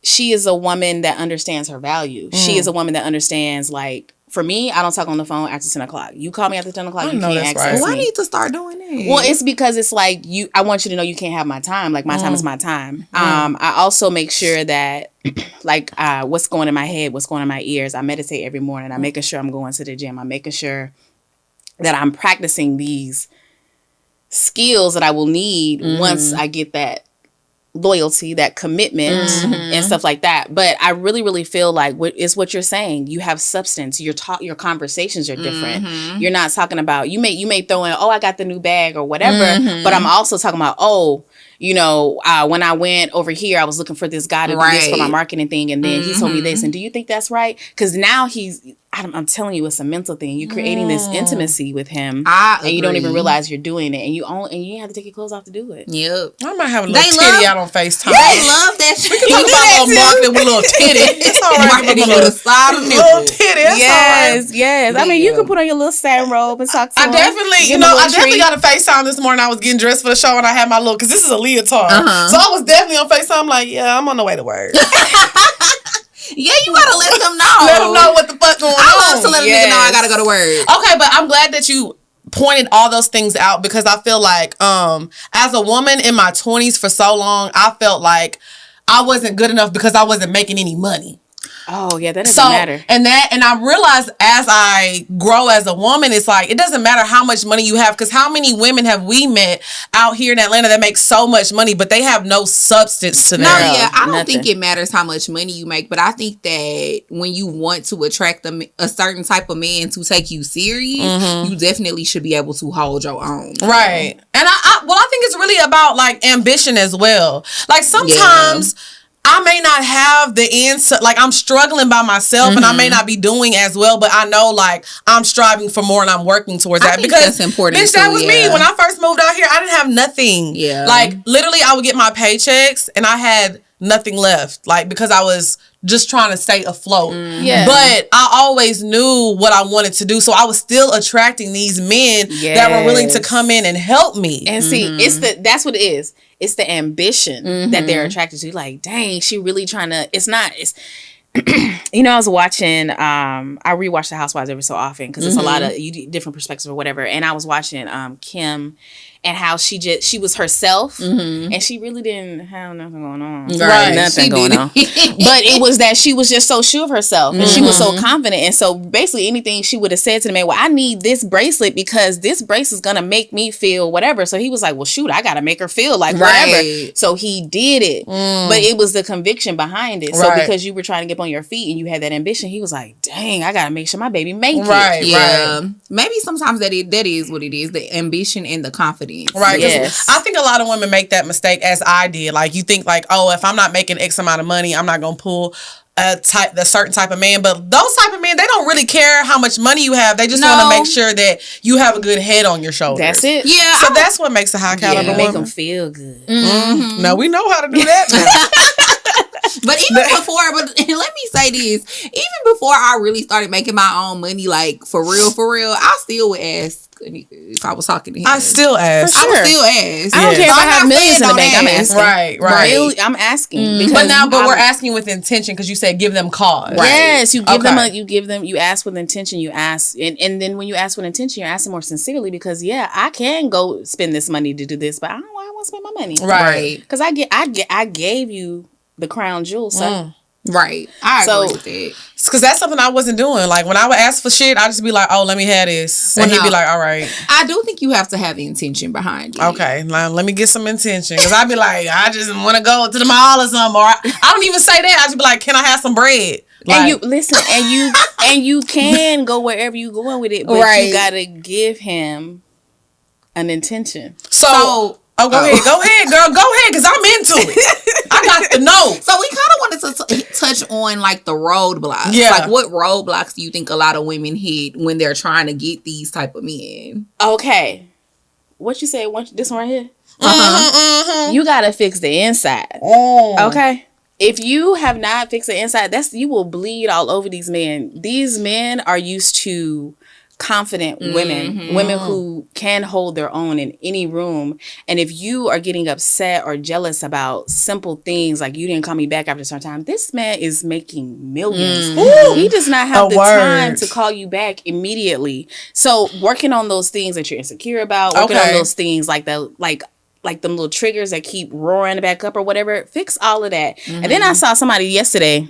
she is a woman that understands her value. She is a woman that understands, like, for me, I don't talk on the phone after 10 o'clock. You call me after 10 o'clock, you can't access me. Well, I need to start doing that. Well, it's because it's like, I want you to know you can't have my time. Like, my time is my time. I also make sure that, like, what's going in my head, what's going in my ears, I meditate every morning. I'm making sure I'm going to the gym. I'm making sure that I'm practicing these skills that I will need once I get that loyalty, that commitment and stuff like that. But I really, really feel like it's what you're saying. You have substance. Your conversations are different. You're not talking about, you may throw in, oh, I got the new bag or whatever, but I'm also talking about, oh, you know, when I went over here, I was looking for this guy to do this for my marketing thing, and then he told me this, and do you think that's right? Because now I'm telling you, it's a mental thing. You're creating this intimacy with him, and you don't even realize you're doing it, and you have to take your clothes off to do it. Yep. I might have a little titty out on FaceTime. They love that shit. We can talk about a little marketing with a little titty. It's all right. Marketing with a side of little titty. Yes, all right. Yes. I mean, you can put on your little satin robe and talk to him. I definitely got a FaceTime this morning. I was getting dressed for the show, and I had my little, because this is a leotard. So I was definitely on FaceTime like, yeah, I'm on the way to work. Yeah, you gotta let them know. Let them know what the fuck going on. I love to let a nigga know I gotta go to work. Okay, but I'm glad that you pointed all those things out, because I feel like as a woman in my 20s for so long, I felt like I wasn't good enough because I wasn't making any money. Oh yeah, that doesn't matter. And I realized as I grow as a woman, it's like it doesn't matter how much money you have, because how many women have we met out here in Atlanta that make so much money, but they have no substance to them? No, yeah, I don't think it matters how much money you make, but I think that when you want to attract a certain type of man to take you serious, you definitely should be able to hold your own. Right. And I think it's really about like ambition as well. Like sometimes I may not have the answer. Like I'm struggling by myself, and I may not be doing as well, but I know like I'm striving for more and I'm working towards that, because that's important. Bitch, that was me when I first moved out here. I didn't have nothing. Yeah, like literally, I would get my paychecks and I had nothing left, like because I was just trying to stay afloat. Yeah. But I always knew what I wanted to do, so I was still attracting these men that were willing to come in and help me. And see, that's what it is. It's the ambition that they're attracted to. Like, dang, she really trying to. It's you know, I was watching. I rewatch The Housewives every so often because it's a lot of different perspectives or whatever. And I was watching Kim and how she was herself, and she really didn't have nothing going on. Right, nothing going on. But it was that she was just so sure of herself, and she was so confident, and so basically anything she would have said to the man, well, I need this bracelet because this bracelet's gonna make me feel whatever. So he was like, well, shoot, I gotta make her feel like whatever. So he did it, but it was the conviction behind it. So because you were trying to get up on your feet and you had that ambition, he was like, dang, I gotta make sure my baby make it. Right. Maybe sometimes that is what it is, the ambition and the confidence. Right. Yes. I think a lot of women make that mistake, as I did. Like, you think like, oh, if I'm not making X amount of money, I'm not gonna pull a certain type of man. But those type of men, they don't really care how much money you have. They just want to make sure that you have a good head on your shoulders. That's it. Yeah. So that's what makes a high caliber woman. Make them feel good. Now we know how to do that. But even before, let me say this, even before I really started making my own money, like for real, I still would ask if I was talking to him. I still ask. I would still ask. I don't care if I have millions in the bank. I'm asking. Right. I'm asking. But we're asking with intention, because you said give them cause. Right. Yes, you give them, you ask with intention, you ask, and then when you ask with intention, you're asking more sincerely, because I can go spend this money to do this, but I don't want to spend my money. Right. Because I gave you the crown jewel, son. Right. I agree with that. Because that's something I wasn't doing. Like, when I would ask for shit, I'd just be like, oh, let me have this. And he'd be like, all right. I do think you have to have the intention behind it. Okay. Now, let me get some intention. Because I'd be like, I just want to go to the mall or something. Or I don't even say that. I just be like, can I have some bread? Like, and you listen, and you can go wherever you going with it, but you got to give him an intention. So go ahead, girl. Go ahead, because I'm into it. I got to know. So we kind of wanted to touch on, like, the roadblocks. Yeah. Like, what roadblocks do you think a lot of women hit when they're trying to get these type of men? Okay. What you say? This one right here? You got to fix the inside. Okay? If you have not fixed the inside, you will bleed all over these men. These men are used to confident women who can hold their own in any room. And if you are getting upset or jealous about simple things, like you didn't call me back after a certain time, this man is making millions. He does not have the time to call you back immediately. So working on those things that you're insecure about, working on those things like them little triggers that keep roaring back up or whatever, fix all of that. And then I saw somebody yesterday,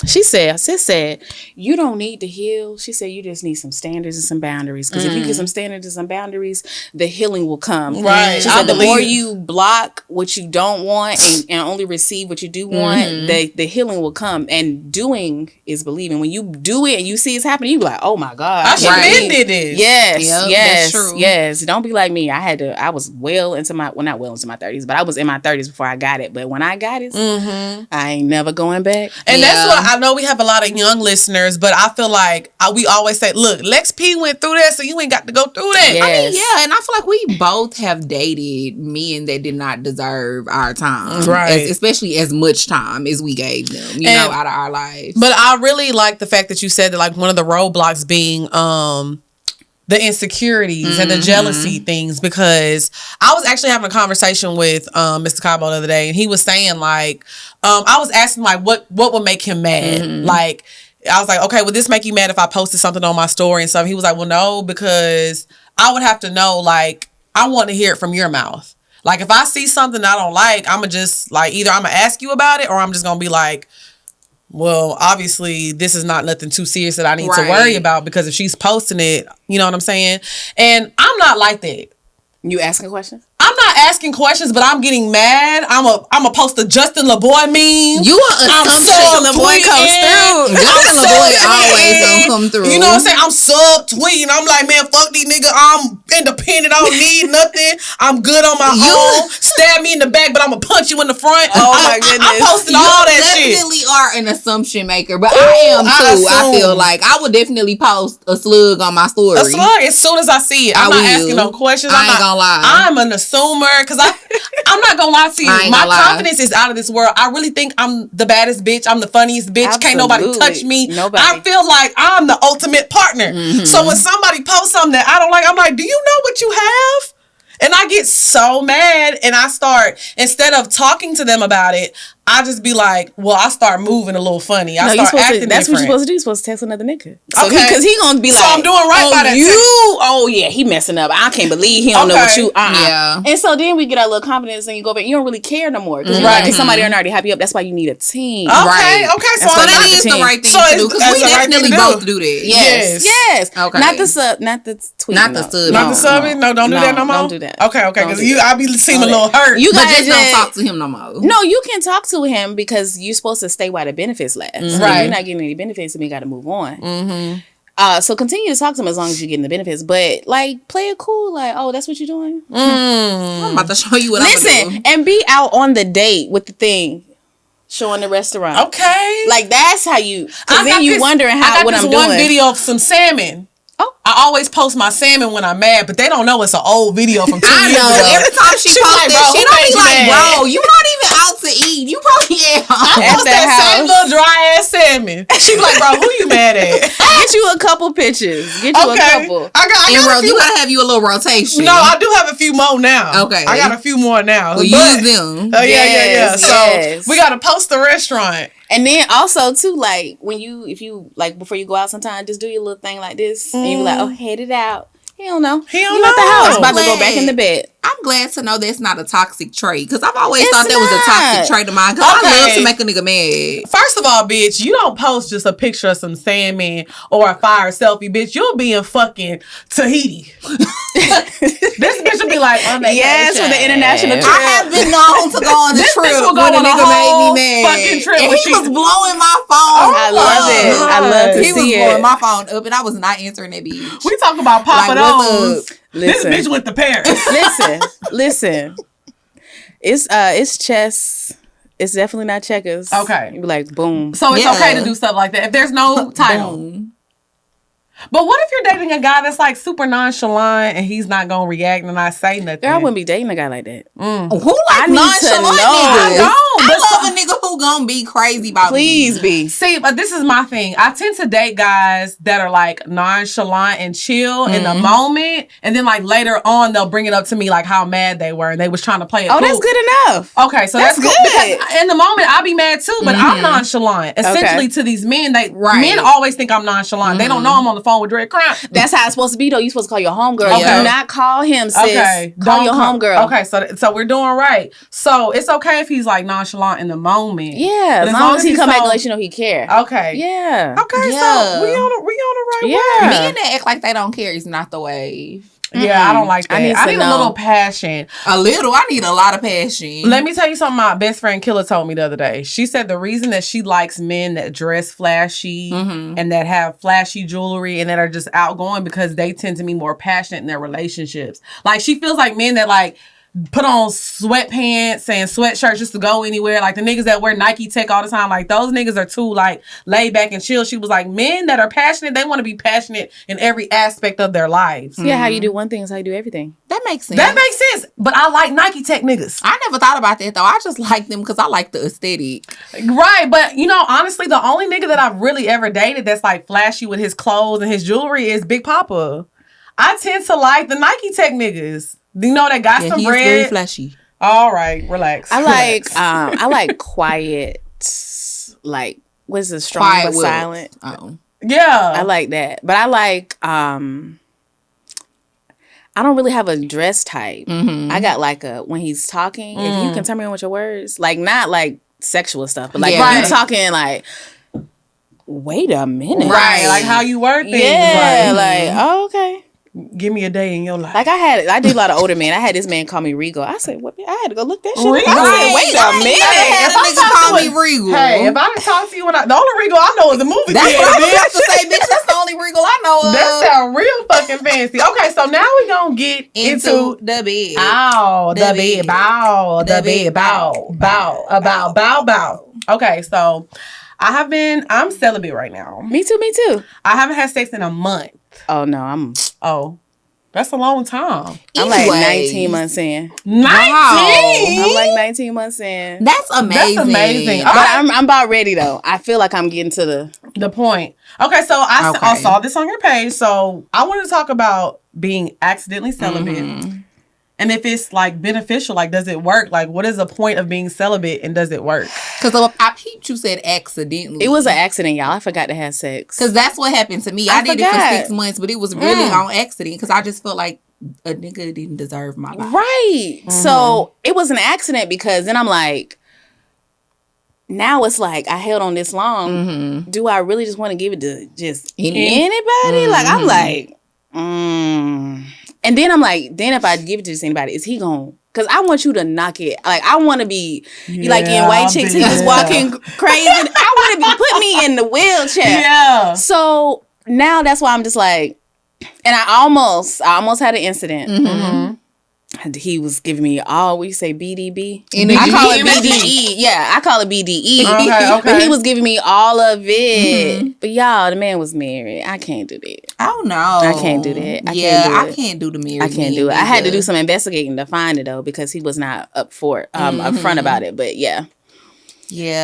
sis said, you don't need to heal. She said, you just need some standards and some boundaries. Because if you get some standards and some boundaries, the healing will come. Right. She said, the more you block what you don't want and only receive what you do want, the healing will come. And doing is believing. When you do it and you see it's happening, you be like, oh my God. I should have did this. Yes. That's true. Yes. Don't be like me. I was not well into my 30s, but I was in my 30s before I got it. But when I got it, I ain't never going back. And that's why I know we have a lot of young listeners, but I feel like we always say, look, Lex P went through that, so you ain't got to go through that. Yes. I mean, and I feel like we both have dated men that did not deserve our time. Right. Especially as much time as we gave them, out of our lives. But I really like the fact that you said that, like, one of the roadblocks being the insecurities and the jealousy things, because I was actually having a conversation with Mr. Cabo the other day, and he was saying, like, I was asking, like, what would make him mad? Like, I was like, okay, would this make you mad if I posted something on my story and stuff? He was like, well, no, because I would have to know, like, I want to hear it from your mouth. Like, if I see something I don't like, I'm going to just, like, either I'm going to ask you about it, or I'm just going to be like, well, obviously, this is not nothing too serious that I need to worry about, because if she's posting it, you know what I'm saying? And I'm not like that. You asking questions? I'm not asking questions, but I'm getting mad. I'm a post a Justin LaBoy meme. You are Justin LaBoy comes through. Justin LaBoy always gonna come through. You know what I'm saying? I'm subtweeting. I'm like, man, fuck these niggas. I'm independent. I don't need nothing. I'm good on my own. Stab me in the back, but I'm gonna punch you in the front. Oh my goodness. I'm posting all that shit. You definitely are an assumption maker, but I am too. I feel like I would definitely post a slug on my story. A slug as soon as I see it. I'm not asking no questions. I ain't gonna lie. I'm an assumer, because I'm not gonna lie to you. My confidence is out of this world. I really think I'm the baddest bitch. I'm the funniest bitch. Absolutely. Can't nobody touch me. Nobody. I feel like I'm the ultimate partner. So when somebody posts something that I don't like, I'm like, do you know what you have? And I get so mad, and I start, instead of talking to them about it, I just be like, well, I start moving a little funny. I start acting that's different. what you're supposed to do. You're supposed to text another nigga. So okay. Because he gonna be like, so I'm doing right by that. Oh yeah, he messing up. I can't believe he don't know what you. Yeah. And so then we get our little confidence, and you go back. You don't really care no more because like, somebody already hype you up. That's why you need a team. Okay. Right. Okay. So that is the right thing to do because we definitely both do that. Yes. Okay. Not the sub. Not the tweet. Not the sub. Not the subbing. No, don't do that no more. Don't do that. Okay. Because I be seeming a little hurt. You but guys just don't talk to him no more. No, you can talk to him because you're supposed to stay while the benefits last. Mm-hmm. Right. You're not getting any benefits, and we got to move on. Mm-hmm. So continue to talk to him as long as you're getting the benefits, but like play it cool. Like, oh, that's what you're doing. I'm about to show you what I'm gonna do. And be out on the date with the thing. Showing the restaurant. Okay. Like that's how you. Because then you wondering what I'm doing. I got this one video of some salmon. Oh. I always post my salmon when I'm mad, but they don't know it's an old video from 2 years ago. Every time she posts like, that, she don't be like, mad? bro, you not even out to eat. You probably I post that same little dry ass salmon. She be like, bro, who you mad at? Get you a couple pictures. Get you a couple. I got you gotta have you a little rotation. No, I do have a few more now. Okay. I got a few more now. Well, use them. Oh, yeah. So we gotta post the restaurant. And then also too, like if you like before you go out sometime, just do your little thing like this, and you be like, oh, head it out. He don't know. He don't you know. At the house, about to go back in the bed. I'm glad to know that's not a toxic trait because I've always thought that was a toxic trait of mine. Because I love to make a nigga mad. First of all, bitch, you don't post just a picture of some salmon or a fire selfie, bitch. You'll be in fucking Tahiti. This bitch will be like on vacation. Yes, for the international trip. I have been known to go on the trip when a nigga made me mad. Fucking trip and he was blowing my phone. I love it. I love to see it. He was blowing my phone up, and I was not answering that bitch. We talk about Papa Do's. Listen. This bitch went to Paris. Listen. It's chess. It's definitely not checkers. Okay. You be like, boom. So it's okay to do stuff like that if there's no title. Boom. But what if you're dating a guy that's like super nonchalant and he's not gonna react and not say nothing? Girl, I wouldn't be dating a guy like that. Who like nonchalant niggas? I love a nigga who gonna be crazy about me. Please be. See, but this is my thing. I tend to date guys that are like nonchalant and chill in the moment, and then like later on they'll bring it up to me like how mad they were and they was trying to play it. Oh, that's good enough. Okay, so that's good. Because in the moment I'll be mad too, but I'm nonchalant. Essentially to these men, men always think I'm nonchalant. They don't know I'm on the phone with Dread Crime. That's how it's supposed to be though. You're supposed to call your homegirl. Okay. Do not call him, sis. Okay. Call your homegirl. Okay, so we're doing right. So it's okay if he's like nonchalant in the moment. Yeah, as long as he come back and let you know he care. Okay. Yeah. Okay, so we on the right way. Men that act like they don't care is not the wave. Yeah, I don't like that. I need a little passion. A little? I need a lot of passion. Let me tell you something my best friend Killa told me the other day. She said the reason that she likes men that dress flashy and that have flashy jewelry and that are just outgoing because they tend to be more passionate in their relationships. Like, she feels like men that like put on sweatpants and sweatshirts just to go anywhere. Like the niggas that wear Nike Tech all the time, like those niggas are too like laid back and chill. She was like, men that are passionate, they want to be passionate in every aspect of their lives. Yeah, how you do one thing is how you do everything. That makes sense. That makes sense. But I like Nike Tech niggas. I never thought about that though. I just like them because I like the aesthetic. Right, but you know, honestly, the only nigga that I've really ever dated that's like flashy with his clothes and his jewelry is Big Papa. I tend to like the Nike Tech niggas. You know, that got some bread. Very flashy. All right, relax. I like quiet, like what's the strong quiet but silent? Oh, yeah, I like that. But I like I don't really have a dress type. I got like when he's talking, if you can turn me on with your words, like not like sexual stuff, but like if you talking like, wait a minute, right? Like how you word things. Yeah, like oh, okay. Give me a day in your life. Like I did a lot of older men. I had this man call me Regal. I said, what? I had to go look that shit up. Regal? I said, wait a minute. If I call me Regal. Hey, if I didn't talk to you the only Regal I know is the movie. That's what I was about to say, bitch. That's the only Regal I know of. That sound real fucking fancy. Okay, so now we gonna get into the bed. Ow, the bed. Bow, the bed. Bow, bow, bow. Okay, so I'm celibate right now. Me too. I haven't had sex in a month. Oh no, that's a long time. I'm like 19 months in. 19? I'm like 19 months in. That's amazing. But I'm about ready though. I feel like I'm getting to the point. Okay, so I saw this on your page. So I wanted to talk about being accidentally celibate And if it's like beneficial, like does it work? Like what is the point of being celibate and does it work? Because I peeped you said accidentally. It was an accident, y'all. I forgot to have sex. Because that's what happened to me. I did it for 6 months, but it was really on accident because I just felt like a nigga didn't deserve my life. Right. So it was an accident because then I'm like, now it's like I held on this long. Do I really just want to give it to just anybody? Like I'm like, and then I'm like, then if I give it to just anybody, is he gonna? Because I want you to knock it. Like I want to be like in White Chicks. He was walking crazy. I want to be put me in the wheelchair. Yeah. So now that's why I'm just like, and I almost had an incident. He was giving me we say BDB. I call it BDE. Yeah, I call it BDE. Okay. But he was giving me all of it. But y'all, the man was married. I can't do that. Oh no, I can't do that. I can't do the married. I can't do it. I had to do some investigating to find it though because he was not upfront about it. But yeah.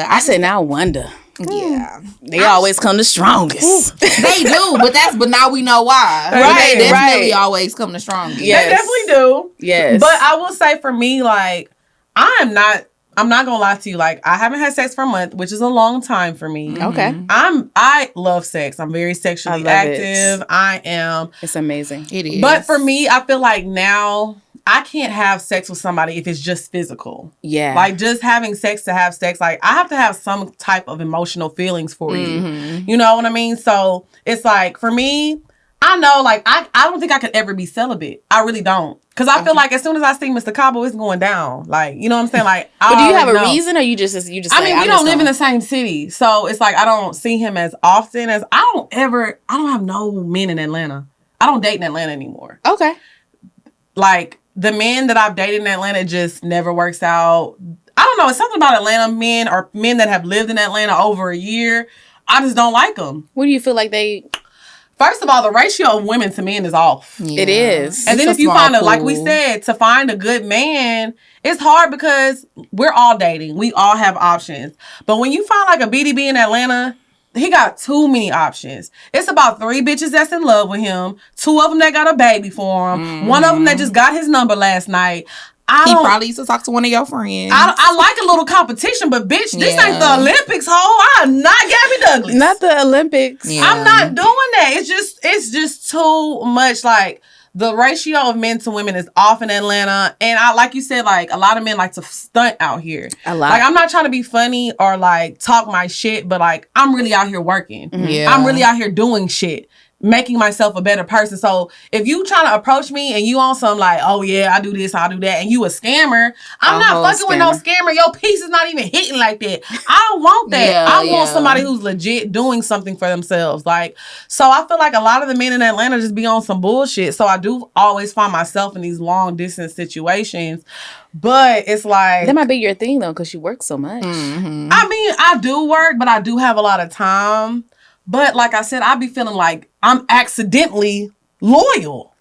I said now I wonder. Yeah, they always come the strongest. They do, but now we know why. Right, they definitely always come the strongest. Yes. They definitely do. Yes, but I will say for me, like I'm not gonna lie to you. Like I haven't had sex for a month, which is a long time for me. Okay, I love sex. I'm very sexually active. It. I am. It's amazing. It is. But for me, I feel like now I can't have sex with somebody if it's just physical. Yeah. Like just having sex to have sex. Like I have to have some type of emotional feelings for you. You know what I mean? So it's like for me, I know like I don't think I could ever be celibate. I really don't. Because I feel like as soon as I see Mr. Cabo, it's going down. Like, you know what I'm saying? Like, but do you have a reason or you just I mean, we don't live in the same city. So it's like I don't see him as often as I don't have no men in Atlanta. I don't date in Atlanta anymore. Okay. Like the men that I've dated in Atlanta just never works out. I don't know. It's something about Atlanta men or men that have lived in Atlanta over a year. I just don't like them. What do you feel like they... First of all, the ratio of women to men is off. Yeah. It is. And then if you find like we said, to find a good man, it's hard because we're all dating. We all have options. But when you find like a BDB in Atlanta... He got too many options. It's about 3 bitches that's in love with him. 2 of them that got a baby for him. 1 of them that just got his number last night. He probably used to talk to one of your friends. I like a little competition, but bitch, this ain't the Olympics, ho. I'm not Gabby Douglas. Not the Olympics. Yeah. I'm not doing that. It's just too much like... The ratio of men to women is off in Atlanta. And like you said, like a lot of men like to stunt out here. A lot. Like I'm not trying to be funny or like talk my shit, but like I'm really out here working. Yeah. I'm really out here doing shit. Making myself a better person. So if you trying to approach me and you on some like, oh yeah, I do this, I do that, and you a scammer, I'm not fucking with no scammer. Your piece is not even hitting like that. I don't want that. Yeah, I want somebody who's legit doing something for themselves. Like, so I feel like a lot of the men in Atlanta just be on some bullshit. So I do always find myself in these long distance situations. But it's like... That might be your thing though, because you work so much. I mean, I do work, but I do have a lot of time. But like I said, I be feeling like I'm accidentally loyal.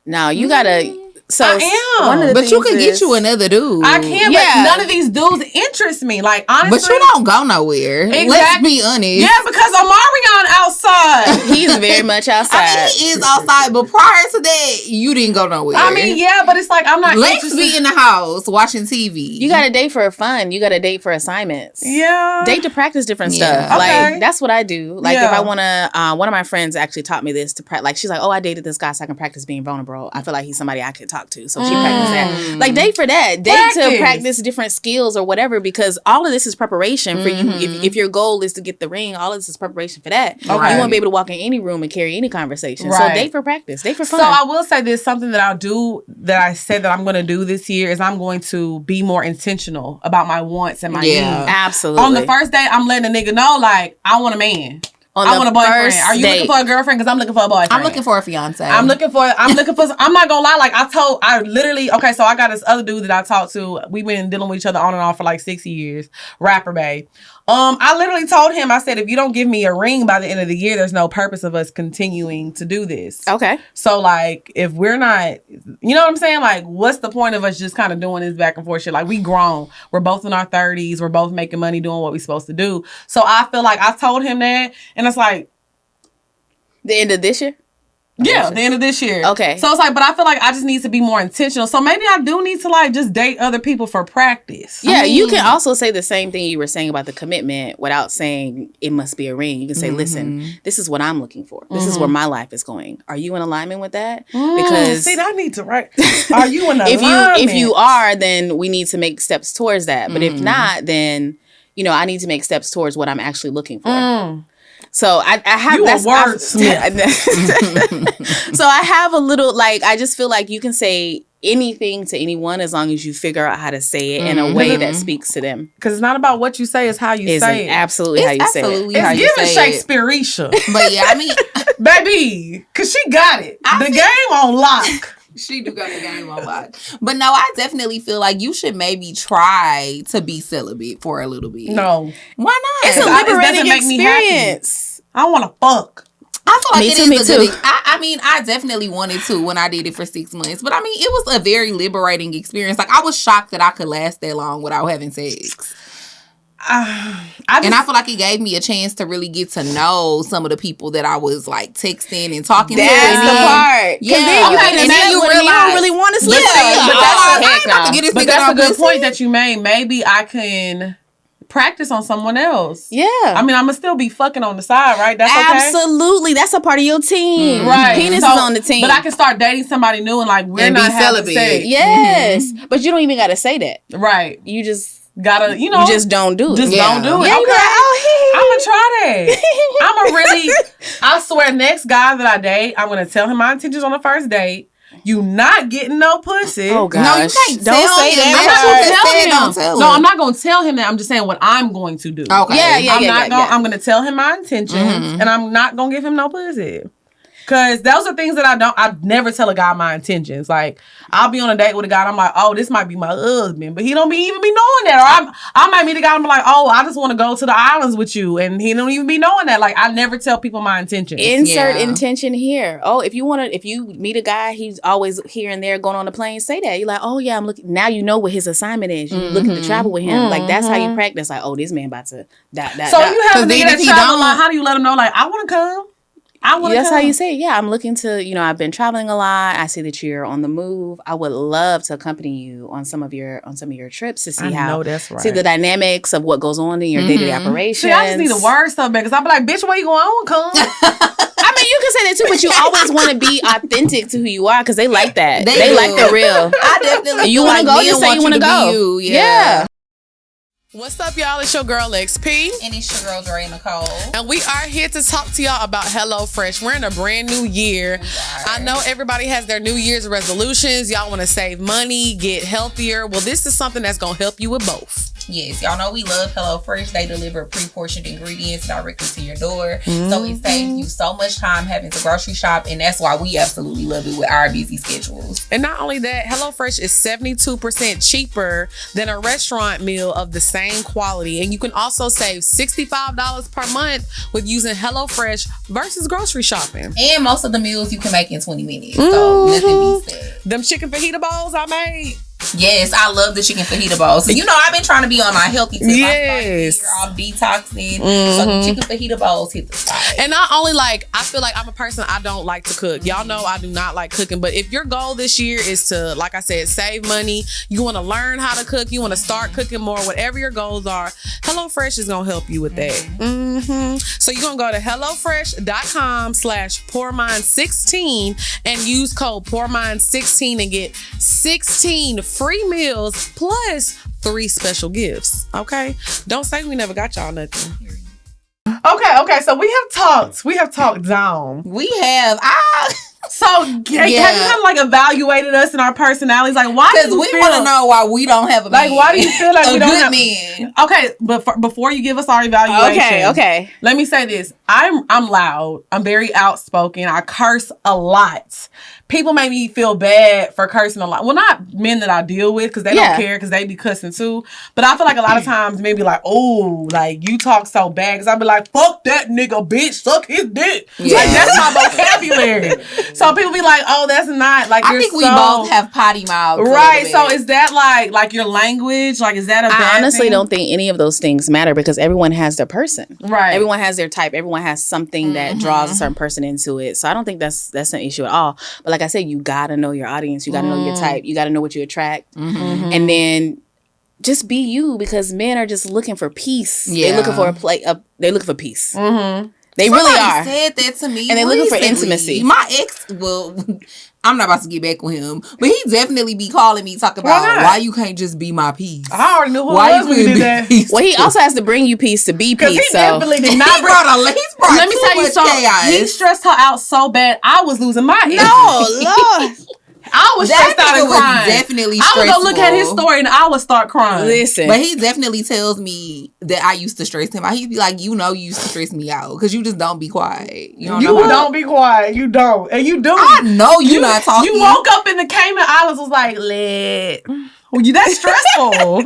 No, you gotta... So I am. But you can get you another dude. I can, but none of these dudes interest me. Like, honestly. But you don't go nowhere. Exactly. Let's be honest. Yeah, because Omarion outside. He's very much outside. I mean, he is outside, but prior to that, you didn't go nowhere. I mean, yeah, but it's like, I'm not Let's be in the house watching TV. You got to date for fun. You got to date for assignments. Yeah. Date to practice different stuff. Okay. Like, that's what I do. Like, if I want to, one of my friends actually taught me this to practice. Like, she's like, oh, I dated this guy so I can practice being vulnerable. I feel like he's somebody I could talk to. So she practiced that. Like, date for that. Date to practice different skills or whatever, because all of this is preparation for you. If your goal is to get the ring, all of this is preparation for that. Okay. You won't be able to walk in any room and carry any conversation. Right. So date for practice. Date for fun. So I will say this, something that I'll do, that I said that I'm going to do this year, is I'm going to be more intentional about my wants and my needs. Absolutely. On the first date, I'm letting a nigga know, like, I want a man. I want a boyfriend. Are you looking for a girlfriend? Because I'm looking for a boyfriend. I'm looking for a fiance. I'm looking for, I'm not going to lie. Like so I got this other dude that I talked to. We've been dealing with each other on and off for like 6 years. Rapper babe. I literally told him, I said, if you don't give me a ring by the end of the year, there's no purpose of us continuing to do this. Okay. So like, if we're not, you know what I'm saying? Like, what's the point of us just kind of doing this back and forth shit? Like, we grown. We're both in our 30s. We're both making money doing what we're supposed to do. So I feel like I told him that, and it's like, the end of this year? Yeah, the end of this year. Okay. So it's like, but I feel like I just need to be more intentional. So maybe I do need to like just date other people for practice. Yeah, you can also say the same thing you were saying about the commitment without saying it must be a ring. You can say, listen, this is what I'm looking for. This is where my life is going. Are you in alignment with that? Because see, I need to write. Are you in alignment? if you are, then we need to make steps towards that. But if not, then I need to make steps towards what I'm actually looking for. So I have you a wordsmith. So I have a little I just feel like you can say anything to anyone as long as you figure out how to say it in a way that speaks to them. Because it's not about what you say; it's how you say it. Absolutely how you say it. It's giving Shakespeare-isha. But yeah, I mean, baby, because she got it. The game on lock. She do got the game on lock. But no, I definitely feel like you should maybe try to be celibate for a little bit. No. Why not? It's a liberating experience. I want to fuck. I feel like me too. I mean, I definitely wanted to when I did it for 6 months. But I mean, it was a very liberating experience. Like, I was shocked that I could last that long without having sex. And I feel like it gave me a chance to really get to know some of the people that I was like texting and talking to. That's the part. Yeah. And then you don't really want to sleep. Yeah, But that's a good point that you made. Maybe I can practice on someone else. Yeah. I mean, I'm going to still be fucking on the side, right? That's okay? Absolutely. That's a part of your team. Right. Penis is on the team. But I can start dating somebody new and like, we're not having sex. Yes. But you don't even got to say that. Right. You just... gotta, you just don't do it. Just don't do it. Yeah, okay. I'm gonna try that. I swear, next guy that I date, I'm gonna tell him my intentions on the first date. You not getting no pussy. Oh gosh. No, you can't don't say that. No, I'm not gonna tell him that. I'm just saying what I'm going to do. Okay. I'm gonna tell him my intentions, and I'm not gonna give him no pussy. Because those are things that I never tell a guy my intentions. Like, I'll be on a date with a guy and I'm like, oh, this might be my husband. But he don't even be knowing that. Or I might meet a guy and be like, oh, I just want to go to the islands with you. And he don't even be knowing that. Like, I never tell people my intentions. Insert intention here. Oh, if you meet a guy, he's always here and there going on the plane, say that. You're like, oh, yeah, I'm looking. Now you know what his assignment is. You're looking to travel with him. Like, that's how you practice. Like, oh, this man about to... So you have to be that travel line. How do you let him know, like, I want to come? That's how you say it. Yeah, I'm looking to, I've been traveling a lot. I see that you're on the move. I would love to accompany you on some of your trips to see see the dynamics of what goes on in your day-to-day operations. See, I just need the word stuff back because I'll be like, bitch, where you going? I want to come. I mean, you can say that too, but you always want to be authentic to who you are because they like that. They like the real. I definitely you want to go, just say you want to go. Yeah. What's up, y'all? It's your girl, XP. And it's your girl, Dre Nicole. And we are here to talk to y'all about HelloFresh. We're in a brand new year. I know everybody has their New Year's resolutions. Y'all want to save money, get healthier. Well, this is something that's going to help you with both. Yes, y'all know we love HelloFresh. They deliver pre-portioned ingredients directly to your door. So it saves you so much time having to grocery shop. And that's why we absolutely love it with our busy schedules. And not only that, HelloFresh is 72% cheaper than a restaurant meal of the same quality. And you can also save $65 per month with using HelloFresh versus grocery shopping. And most of the meals you can make in 20 minutes. So nothing beats that. Them chicken fajita bowls I made. Yes, I love the chicken fajita bowls. So, I've been trying to be on my healthy tip. Yes. I'm detoxing. So the chicken fajita bowls hit the spot. And not only I feel like I'm a person, I don't like to cook. Y'all know I do not like cooking. But if your goal this year is to, like I said, save money, you want to learn how to cook, you want to start cooking more, whatever your goals are, HelloFresh is going to help you with that. So you're going to go to HelloFresh.com/PourMind16 and use code PourMind16 and get 16 free meals plus 3 special gifts. Okay? Don't say we never got y'all nothing. Okay. So we have talked down. We have. So have you kind of evaluated us and our personalities? Like, why? Because we want to know why we don't have a man. Why do you feel like we don't have man? Okay, but before you give us our evaluation, okay. Let me say this: I'm loud. I'm very outspoken. I curse a lot people make me feel bad for cursing a lot. Well, not men that I deal with because they don't care because they be cussing too. But I feel like a lot of times maybe like, oh, like you talk so bad because I be like, fuck that nigga, bitch, suck his dick. Yeah. Like that's my vocabulary. So people be like, oh, that's not like. I think we both have potty mouths. Right. So is that like your language? Like is that a bad I honestly thing? don't think any of those things matter because everyone has their person. Right. Everyone has their type. Everyone has something that draws a certain person into it. So I don't think that's an issue at all. But like I said, you gotta know your audience. You gotta know your type. You gotta know what you attract. And then just be you because men are just looking for peace. Yeah. They're looking for they're looking for peace. They really are. Said that to me, and they're looking for intimacy. My ex, I'm not about to get back with him, but he definitely be calling me, talking about why you can't just be my peace. I already knew who why was when you did that. Peace well, he also has to bring you peace to be peace. He definitely did not bring. Let me tell you something. He stressed her out so bad, I was losing my ear. No, Lord. I was stressed out and crying. Definitely stressful. I would go look at his story and I would start crying. Listen. But he definitely tells me that I used to stress him out. He'd be like, you used to stress me out because you just don't be quiet. You don't be quiet. You don't. And you do. I know you not talking. You woke up in the Cayman Islands was like, lit. That's stressful.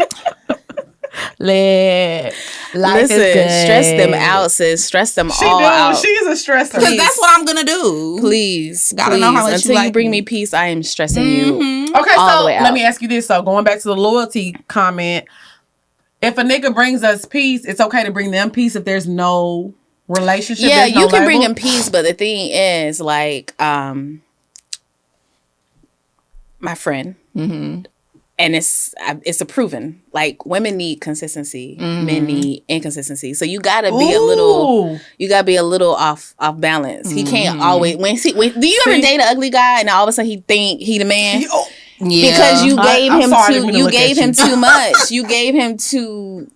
Lit. Listen, stress them out, sis. Stress them all out. She's a stressor. Because that's what I'm gonna do. Please. Gotta know how much until you bring me peace, I am stressing you. Okay, so let me ask you this. So going back to the loyalty comment, if a nigga brings us peace, it's okay to bring them peace if there's no relationship. Yeah, you can bring them peace, but the thing is, like, my friend. And it's a proven. Like women need consistency, men need inconsistency. So you gotta be a little off balance. He can't always do you ever date an ugly guy and all of a sudden he think he the man? Yeah. Because you gave him too much. You gave him too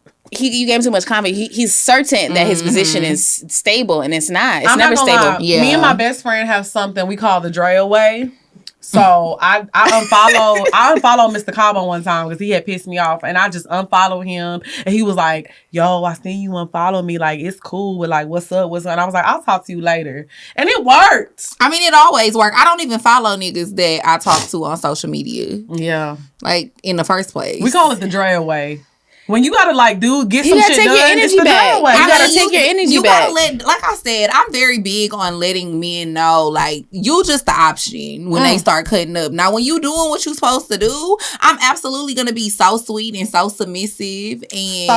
much confidence. He's certain that his position is stable and it's not. It's never stable. Yeah. Me and my best friend have something we call the Dre away. So I unfollowed Mr. Cabo one time because he had pissed me off, and I just unfollowed him. And he was like, "Yo, I seen you unfollow me. Like it's cool. But like, what's up? What's up?" And I was like, "I'll talk to you later," and it worked. I mean, it always works. I don't even follow niggas that I talk to on social media. Yeah, like in the first place, we call it the Dre away. When you gotta get some shit done, your energy back. You gotta take your energy back. Like I said, I'm very big on letting men know, like, you just the option when they start cutting up. Now, when you doing what you supposed to do, I'm absolutely gonna be so sweet and so submissive and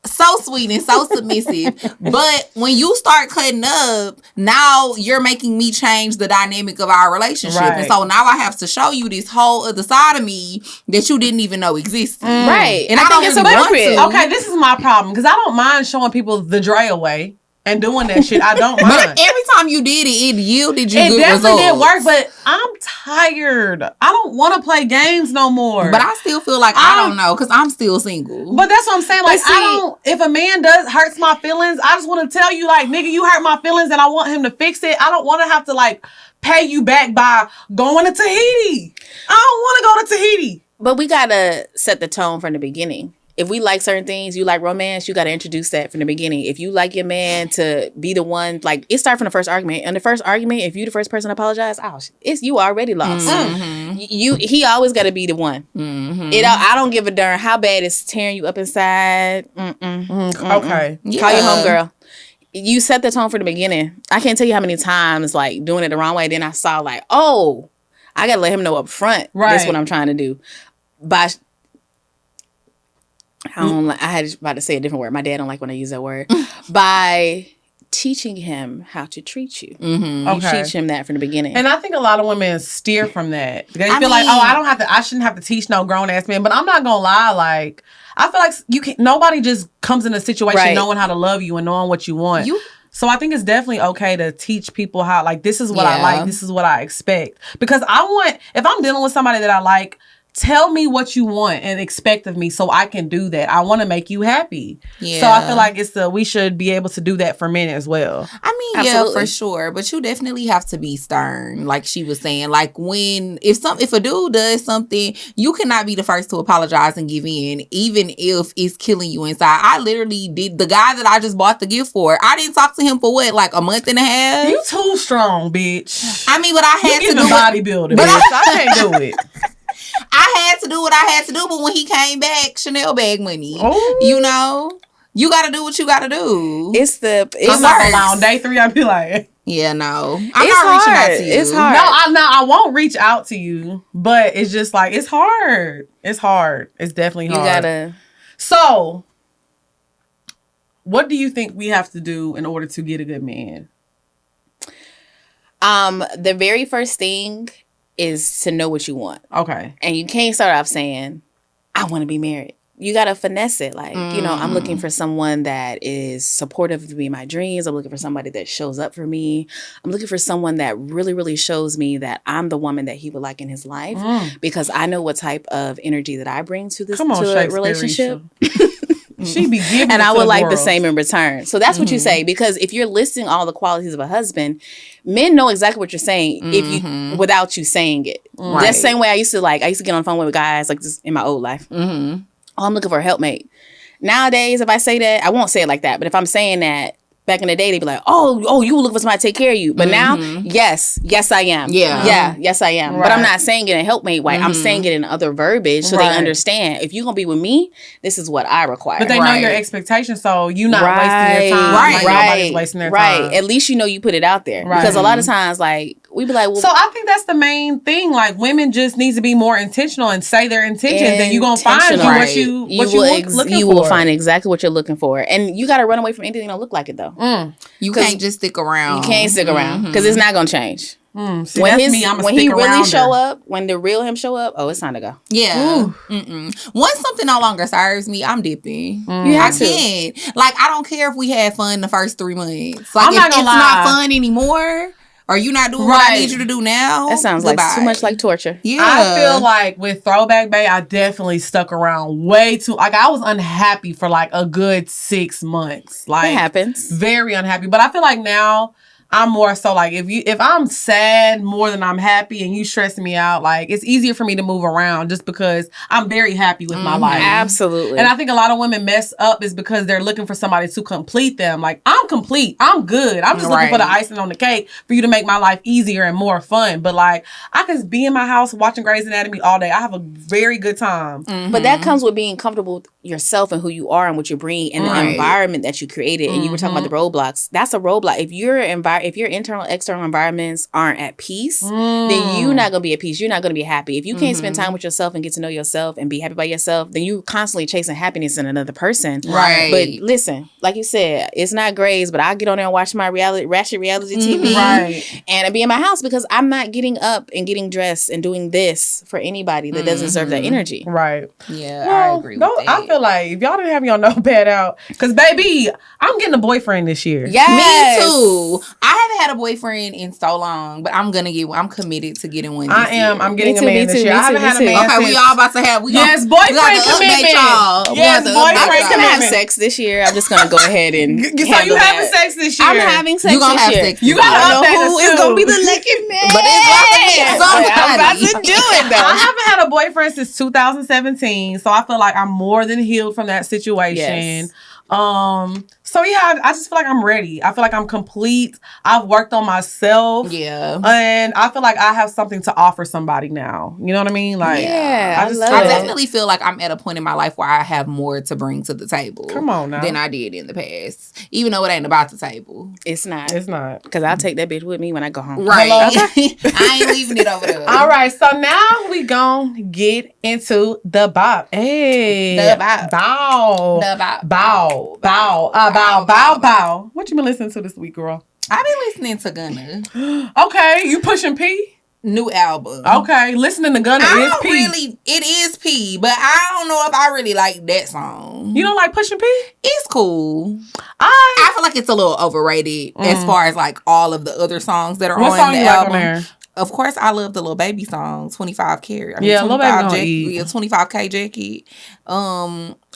so sweet and so submissive. But when you start cutting up, now you're making me change the dynamic of our relationship. Right. And so now I have to show you this whole other side of me that you didn't even know existed. Right. And I think it's appropriate. Okay, this is my problem because I don't mind showing people the Dre away and doing that shit. I don't mind. But every time you did it yielded you good results. It definitely did work, but I'm tired. I don't want to play games no more. But I still feel like I don't know because I'm still single. But that's what I'm saying. Like, if a man hurts my feelings, I just want to tell you, like, nigga, you hurt my feelings and I want him to fix it. I don't want to have to, like, pay you back by going to Tahiti. I don't want to go to Tahiti. But we got to set the tone from the beginning. If we like certain things, you like romance, you got to introduce that from the beginning. If you like your man to be the one, like, it started from the first argument. And the first argument, if you the first person to apologize, you already lost. He always got to be the one. I don't give a darn how bad it's tearing you up inside. Okay. Yeah. Call your homegirl. You set the tone from the beginning. I can't tell you how many times, like, doing it the wrong way. Then I saw, like, oh, I got to let him know up front. Right. That's what I'm trying to do. I had about to say a different word. My dad don't like when I use that word. By teaching him how to treat you. You teach him that from the beginning. And I think a lot of women steer from that. They feel like, I shouldn't have to teach no grown ass man. But I'm not gonna lie, like, I feel like nobody just comes in a situation knowing how to love you and knowing what you want. So I think it's definitely okay to teach people how, like, this is what I like, this is what I expect. Because if I'm dealing with somebody that I like, tell me what you want and expect of me so I can do that. I want to make you happy. Yeah. So I feel like we should be able to do that for men as well. I mean, absolutely. Yeah, for sure. But you definitely have to be stern, like she was saying. Like if a dude does something, you cannot be the first to apologize and give in, even if it's killing you inside. I literally did. The guy that I just bought the gift for, I didn't talk to him for what, like a month and a half? You too strong, bitch. I mean, but I had to do bodybuilder, bitch. I can't do it. I had to do what I had to do, but when he came back, Chanel bag money. Oh. You know, you got to do what you got to do. It's on day 3, I'd be like, yeah, no, I'm not reaching out to you. It's hard. No, I won't reach out to you, but it's just like it's hard. It's hard. It's definitely hard. You gotta. So, what do you think we have to do in order to get a good man? The very first thing is to know what you want. Okay. And you can't start off saying, I want to be married. You got to finesse it. Like, I'm looking for someone that is supportive to me in my dreams. I'm looking for somebody that shows up for me. I'm looking for someone that really, really shows me that I'm the woman that he would like in his life because I know what type of energy that I bring to a relationship. She be giving and I would like the same in return. So that's what you say, because if you're listing all the qualities of a husband, men know exactly what you're saying if you without you saying it. Right. That's the same way I used to get on the phone with guys like this in my old life. Oh, I'm looking for a helpmate. Nowadays, if I say that, I won't say it like that. But if I'm saying that, back in the day, they'd be like, oh, you look for somebody to take care of you. But now, yes, I am. Yeah, yes, I am. Right. But I'm not saying it in helpmate way. I'm saying it in other verbiage so they understand. If you're going to be with me, this is what I require. But they know your expectations, so you're not wasting your time. Right. Nobody's wasting their time. Right. At least you know you put it out there. Right. Because a lot of times, like, we be like, well. So I think that's the main thing. Like, women just need to be more intentional and say their intentions, and you're going to find what you're looking for. You will find exactly what you're looking for. And you got to run away from anything that don't look like it, though. You can't just stick around. You can't stick around because it's not gonna change. See, when he really show up, when the real him show up, it's time to go. Yeah. Once something no longer serves me, I'm dipping. I can't. Like, I don't care if we had fun the first 3 months. Like, if it's not fun anymore, or you not doing what I need you to do now, that sounds like too much like torture. Yeah. I feel like with Throwback Bay, I definitely stuck around way too. Like, I was unhappy for like a good 6 months. Like, it happens. Very unhappy. But I feel like now I'm more so like if I'm sad more than I'm happy and you stress me out, like it's easier for me to move around just because I'm very happy with my life. Absolutely. And I think a lot of women mess up is because they're looking for somebody to complete them. Like, I'm complete. I'm good. I'm just looking for the icing on the cake for you to make my life easier and more fun. But like, I could be in my house watching Grey's Anatomy all day. I have a very good time. But that comes with being comfortable with yourself and who you are and what you bring and the environment that you created. And you were talking about the roadblocks. That's a roadblock. If your internal, external environments aren't at peace, then you're not going to be at peace. You're not going to be happy. If you can't spend time with yourself and get to know yourself and be happy by yourself, then you're constantly chasing happiness in another person. Right. But listen, like you said, it's not Grey's, but I'll get on there and watch my ratchet reality TV. And I'll be in my house because I'm not getting up and getting dressed and doing this for anybody that doesn't deserve that energy. Right. Yeah, I agree with that. I feel like if y'all didn't have your notepad out, because baby, I'm getting a boyfriend this year. Yes. Me too. I haven't had a boyfriend in so long, but I'm gonna get one. I'm committed to getting one. I'm getting a man this year. I haven't had a man. Okay, we all about to have. Yes, boyfriend commitment. Yes, boyfriend commitment. Have sex this year. I'm just gonna go ahead and. So you having sex this year? I'm having sex. You gonna have sex? You gotta know who is gonna be the lucky man. But it's somebody. I'm about to do it though. I haven't had a boyfriend since 2017, so I feel like I'm more than healed from that situation. Yes. So yeah, I just feel like I'm ready. I feel like I'm complete. I've worked on myself. Yeah. And I feel like I have something to offer somebody now. You know what I mean? Like, yeah, I definitely feel like I'm at a point in my life where I have more to bring to the table. Come on now. Than I did in the past. Even though it ain't about the table. It's not. It's not. Because I'll take that bitch with me when I go home. Right. Okay. I ain't leaving it over there. All right. So now we gonna get into the bop. Hey. The bop. Bow. The bop. Bow. Bow. Bow. What you been listening to this week, girl? I've been listening to Gunna. Okay. You pushing P? New album. Okay. Listening to Gunna is P. It is P, but I don't know if I really like that song. You don't like Pushing P? It's cool. I feel like it's a little overrated as far as like all of the other songs that are on the album. Like on there? Of course, I love the Lil Baby song, 25 Carat. I mean, Yeah, Lil Baby gonna jacket, eat. yeah, 25K jacket.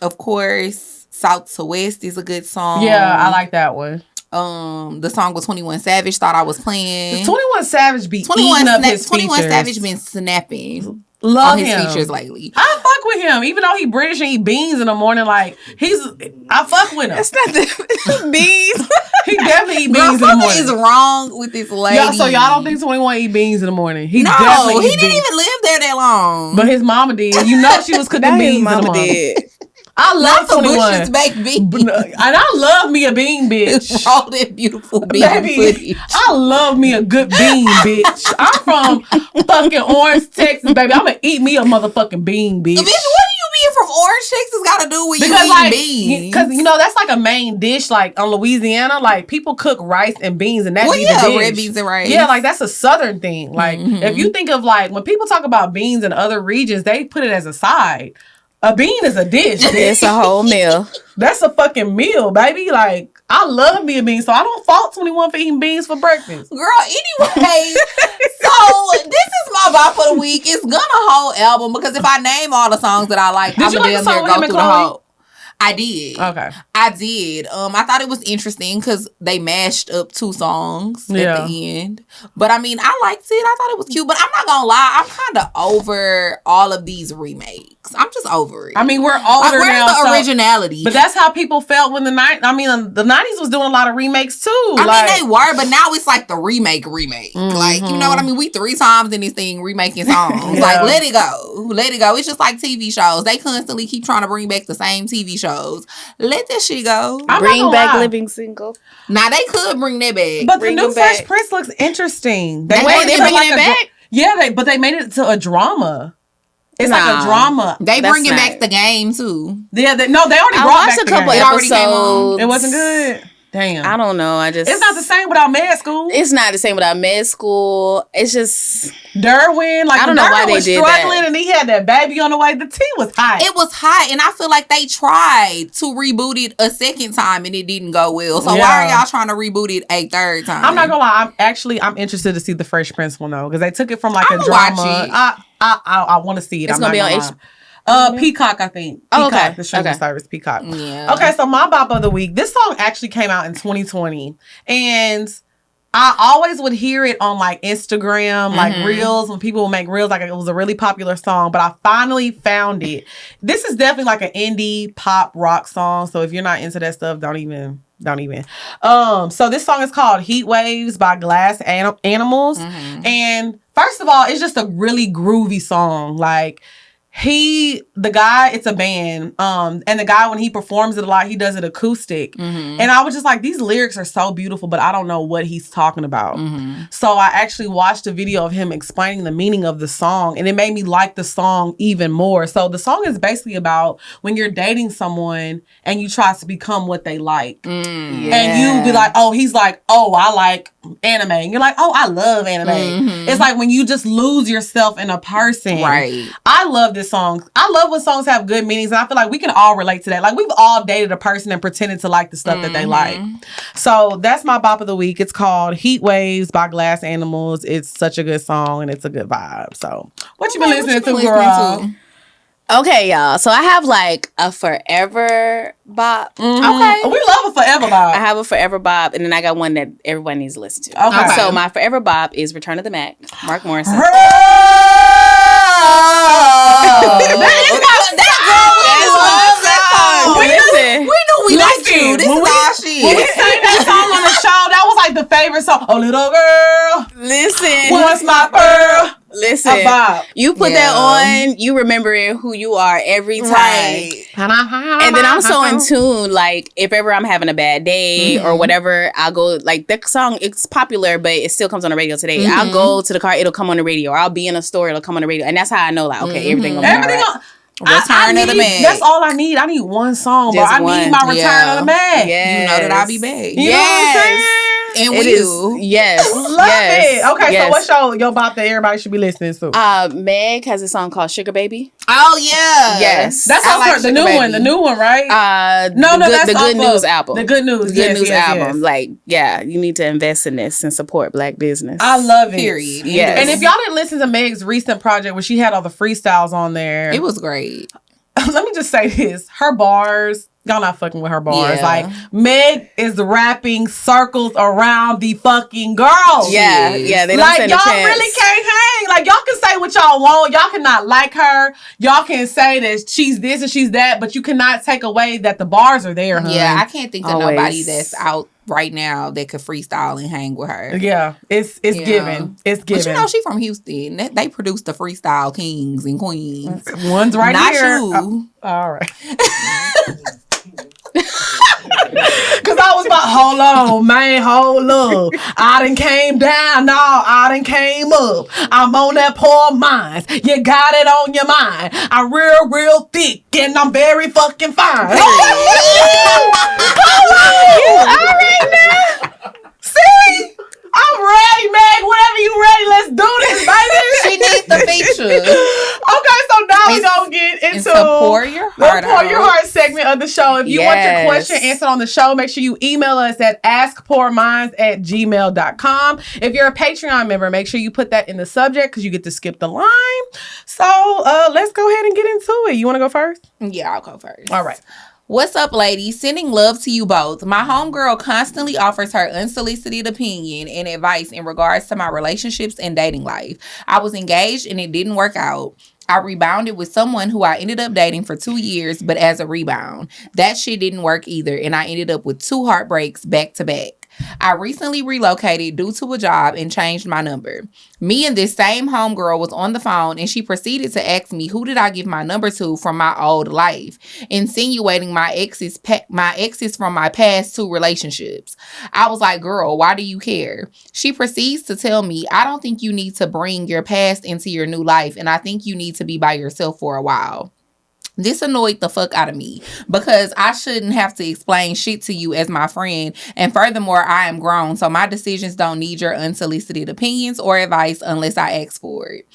Of course, South to West is a good song. Yeah, I like that one. The song with 21 Savage, Thought I Was Playing. 21 Savage be eating up his 21 features. Savage been snapping. Love on his him. features lately. I fuck with him, even though he British and eat beans in the morning. Like I fuck with him. That's not the beans. He definitely eat beans Girl, in the something morning. is wrong with this lady. So y'all don't think 21 eat beans in the morning? He No, definitely he eat didn't beans. even live there that long. But his mama did. You know she was cooking That beans his in the mama morning. did. I love Not the 21. Bush's baked beans. And I love me a bean, bitch. All that beautiful bean Baby, footage. I love me a good bean, bitch. I'm from fucking Orange, Texas, baby. I'm gonna eat me a motherfucking bean, bitch. Bitch, what do you mean from Orange, Texas got to do with you Because eating beans? Because that's like a main dish, like on Louisiana, like people cook rice and beans, and that be the dish. red beans and rice. Yeah, like that's a Southern thing. Like if you think of like when people talk about beans in other regions, they put it as a side. A bean is a dish. It's a whole meal. That's a fucking meal, baby. Like I love me a bean, so I don't fault 21 for eating beans for breakfast. Girl, anyway, so this is my bop of the week. It's gonna whole album because if I name all the songs that I like, Did I'm you gonna like the damn song near with go him through and the Chloe? whole. I did. Okay. I did. I thought it was interesting because they mashed up two songs at the end. But I mean, I liked it. I thought it was cute. But I'm not gonna lie, I'm kind of over all of these remakes. I'm just over it. I mean, we're older where's now. the originality? But that's how people felt when the 90s was doing a lot of remakes too. I mean, they were, but now it's like the remake. Like, you know what I mean? We 3 times in this thing remaking songs. Like, let it go. Let it go. It's just like TV shows. They constantly keep trying to bring back the same TV shows. Let that shit go. Bring back Living Single. Now, they could bring that back. But the new Fresh Prince looks interesting. They bringing it back? Yeah, but they made it to a drama. It's like a drama. They bringing back the game, too. Yeah, they already I brought watched back a couple the game. episodes. It wasn't good. Damn. I don't know. It's not the same without Med School. It's not the same without Med School. It's just Derwin. Like I don't know why they was did struggling that. and he had that baby on the way. The tea was hot. It was hot, and I feel like they tried to reboot it a second time, and it didn't go well. So why are y'all trying to reboot it a third time? I'm not gonna lie. I'm interested to see the Fresh Prince one though, because they took it from like a drama. Watch it. I want to see it. It's gonna be on Peacock, I think. Oh, Peacock, okay. the streaming service, Peacock. Yeah. Okay, so my bop of the week. This song actually came out in 2020, and I always would hear it on like Instagram, like reels, when people would make reels. Like it was a really popular song, but I finally found it. This is definitely like an indie pop rock song. So if you're not into that stuff, don't even. So this song is called Heat Waves by Glass Animals, and first of all, it's just a really groovy song. Like the guy, it's a band, and the guy, when he performs it a lot, he does it acoustic, and I was just like, these lyrics are so beautiful, but I don't know what he's talking about. So I actually watched a video of him explaining the meaning of the song, and it made me like the song even more. So the song is basically about when you're dating someone and you try to become what they like, and you be like, oh, he's like, oh, I like anime, and you're like, oh, I love anime. It's like when you just lose yourself in a person. Right. I love this song. I love when songs have good meanings, and I feel like we can all relate to that. Like we've all dated a person and pretended to like the stuff that they like. So that's my bop of the week. It's called Heat Waves by Glass Animals. It's such a good song and it's a good vibe. So what you been listening to, girl? Okay, y'all. So I have like a forever bop. Okay. We love a forever bop. I have a forever bop, and then I got one that everyone needs to listen to. Okay. So my forever bop is Return of the Mac, Mark Morrison. We knew we liked you. This is our shit. When we sang that song on the show, that was like the favorite song. Oh, little girl, Listen, what's my pearl? Listen, you put that on, you remembering who you are every time. Right. And then I'm so in tune, like, if ever I'm having a bad day or whatever, I'll go, like, that song, it's popular, but it still comes on the radio today. I'll go to the car, it'll come on the radio. Or I'll be in a store, it'll come on the radio. And that's how I know, like, okay, everything gonna be all right. Return of the Mac. That's all I need. I need one song, Just but I one. need my Return of the Mac. Yes. You know that I'll be back. You know what I'm saying? And It we is. do. Yes. Love it. Okay, yes. so what's your bop that everybody should be listening to? Meg has a song called Sugar Baby. Oh yeah, yes, that's like the new one. The new one, right? No, that's the Good News album. The Good News, album. Like, yeah, you need to invest in this and support Black business. I love it. Period. Yes. And if y'all didn't listen to Meg's recent project where she had all the freestyles on there, it was great. Let me just say this: her bars. Y'all not fucking with her bars. Yeah. Like, Meg is rapping circles around the fucking girls. Yeah. They don't like, stand y'all a chance. really can't hang. Like, y'all can say what y'all want. Y'all cannot like her. Y'all can say that she's this and she's that, but you cannot take away that the bars are there, honey. Yeah, I can't think of nobody that's out right now that could freestyle and hang with her. Yeah, it's given. It's given. But you know, she from Houston. They produce the freestyle kings and queens. One's right Not here. you. All right. Cause I was like, hold on, man, hold up. I done came down, no, I done came up. I'm on that poor minds. You got it on your mind. I'm real thick and I'm very fucking fine. All right now. See? I'm ready, Meg. Whenever you ready, let's do this, baby. She needs the feature. Okay, so now we're going to get into the Pour Your Heart segment of the show. If you want your question answered on the show, make sure you email us at askpourminds@gmail.com. If you're a Patreon member, make sure you put that in the subject because you get to skip the line. So let's go ahead and get into it. You want to go first? Yeah, I'll go first. All right. What's up, ladies? Sending love to you both. My homegirl constantly offers her unsolicited opinion and advice in regards to my relationships and dating life. I was engaged and it didn't work out. I rebounded with someone who I ended up dating for 2 years, but as a rebound. That shit didn't work either, and I ended up with 2 heartbreaks back to back. I recently relocated due to a job and changed my number. Me and this same homegirl was on the phone and she proceeded to ask me who did I give my number to from my old life, insinuating my exes from my past 2 relationships. I was like, girl, why do you care? She proceeds to tell me, I don't think you need to bring your past into your new life and I think you need to be by yourself for a while. This annoyed the fuck out of me because I shouldn't have to explain shit to you as my friend. And furthermore, I am grown, so my decisions don't need your unsolicited opinions or advice unless I ask for it.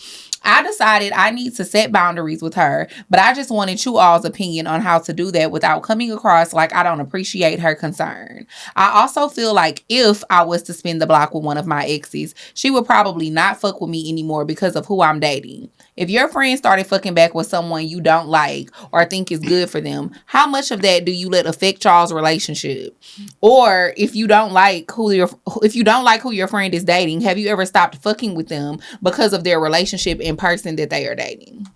I decided I need to set boundaries with her, but I just wanted you all's opinion on how to do that without coming across like I don't appreciate her concern. I also feel like if I was to spin the block with one of my exes, she would probably not fuck with me anymore because of who I'm dating. If your friend started fucking back with someone you don't like or think is good for them, how much of that do you let affect y'all's relationship? Or if you don't like who your friend is dating, have you ever stopped fucking with them because of their relationship in person that they are dating?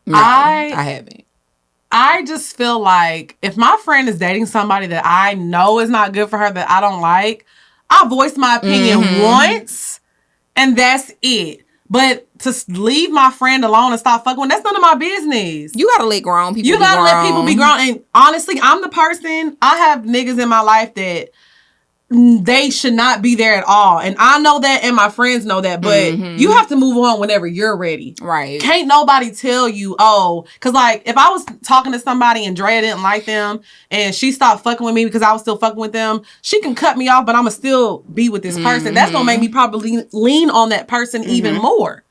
No, I haven't. I just feel like if my friend is dating somebody that I know is not good for her, that I don't like, I'll voice my opinion once and that's it. But to leave my friend alone and stop fucking with, that's none of my business. You gotta let grown people be grown. You gotta let people be grown. And honestly, I'm the person, I have niggas in my life that they should not be there at all. And I know that and my friends know that. But you have to move on whenever you're ready. Right. Can't nobody tell you, because like if I was talking to somebody and Drea didn't like them and she stopped fucking with me because I was still fucking with them, she can cut me off, but I'm going to still be with this person. That's going to make me probably lean on that person even more.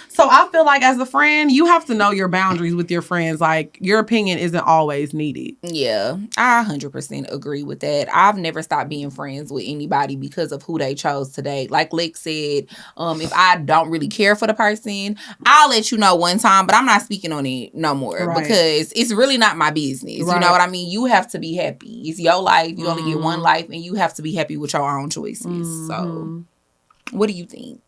So I feel like as a friend, you have to know your boundaries with your friends. Like, your opinion isn't always needed. Yeah, I 100% agree with that. I've never stopped being friends with anybody because of who they chose to date. Like Lick said, if I don't really care for the person, I'll let you know one time, but I'm not speaking on it no more because it's really not my business. Right. You know what I mean? You have to be happy. It's your life. You only get one life, and you have to be happy with your own choices. So, what do you think?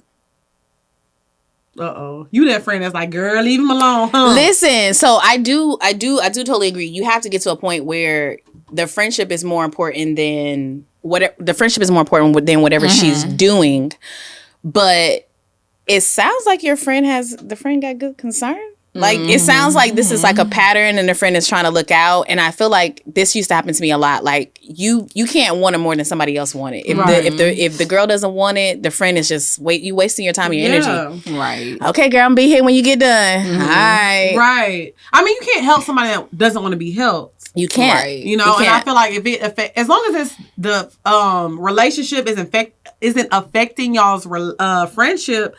You that friend that's like, girl, leave him alone, huh? Listen, so I do totally agree. You have to get to a point where the friendship is more important than whatever she's doing. But it sounds like the friend got good concern. Like, it sounds like this is like a pattern and the friend is trying to look out. And I feel like this used to happen to me a lot. Like, you can't want it more than somebody else want it. If the girl doesn't want it, the friend is just wasting your time and your energy. Right. Okay, girl, I'm be here when you get done. All right. Right. I mean, you can't help somebody that doesn't want to be helped. You can't. Right. You know, and I feel like as long as it's the relationship isn't affecting y'all's friendship,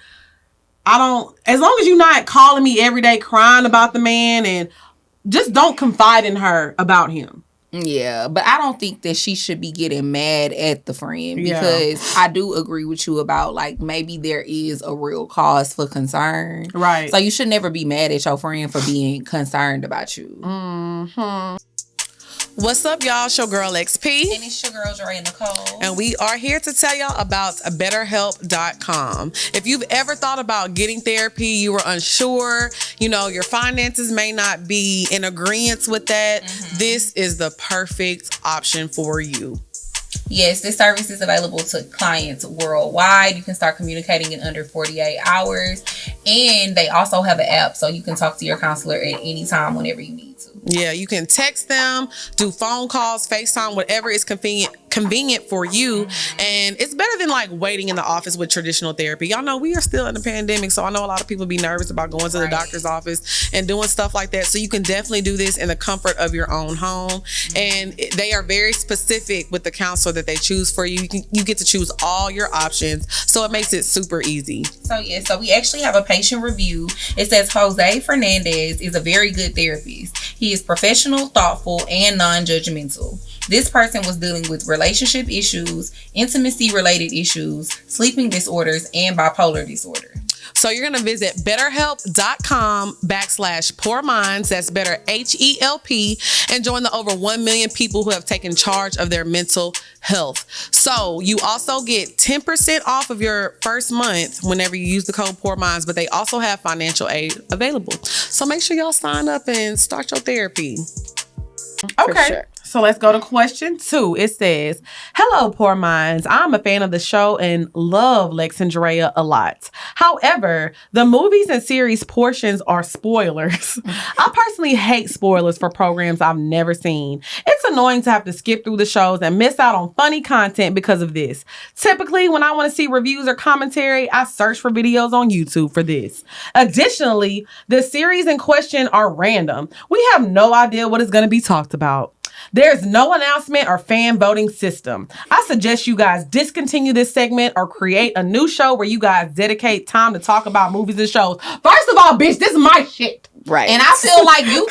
as long as you're not calling me every day crying about the man, and just don't confide in her about him. Yeah, but I don't think that she should be getting mad at the friend, because I do agree with you about, like, maybe there is a real cause for concern. Right. So you should never be mad at your friend for being concerned about you. Mm-hmm. What's up, y'all? It's your girl XP. And it's your girl Dre Nicole. And we are here to tell y'all about BetterHelp.com. If you've ever thought about getting therapy, you were unsure, your finances may not be in agreement with that, this is the perfect option for you. Yes, this service is available to clients worldwide. You can start communicating in under 48 hours. And they also have an app, so you can talk to your counselor at any time whenever you need to. Yeah, you can text them, do phone calls, FaceTime, whatever is convenient for you. And it's better than like waiting in the office with traditional therapy. Y'all know we are still in the pandemic, so I know a lot of people be nervous about going to the doctor's office and doing stuff like that. So you can definitely do this in the comfort of your own home. And they are very specific with the counselor that they choose for you. You get to choose all your options, so it makes it super easy. So we actually have a patient review. It says Jose Fernandez is a very good therapist. He is professional, thoughtful, and non-judgmental. This person was dealing with relationship issues, intimacy-related issues, sleeping disorders, and bipolar disorder. So you're going to visit BetterHelp.com/PoorMinds, that's better HELP, and join the over 1 million people who have taken charge of their mental health. So you also get 10% off of your first month whenever you use the code PoorMinds, but they also have financial aid available. So make sure y'all sign up and start your therapy. Okay. Sure. So let's go to question 2. It says, hello, Poor Minds. I'm a fan of the show and love Lex and Drea a lot. However, the movies and series portions are spoilers. I personally hate spoilers for programs I've never seen. It's annoying to have to skip through the shows and miss out on funny content because of this. Typically, when I want to see reviews or commentary, I search for videos on YouTube for this. Additionally, the series in question are random. We have no idea what is going to be talked about. There's no announcement or fan voting system. I suggest you guys discontinue this segment or create a new show where you guys dedicate time to talk about movies and shows. First of all, bitch, this is my shit. Right. And I feel like you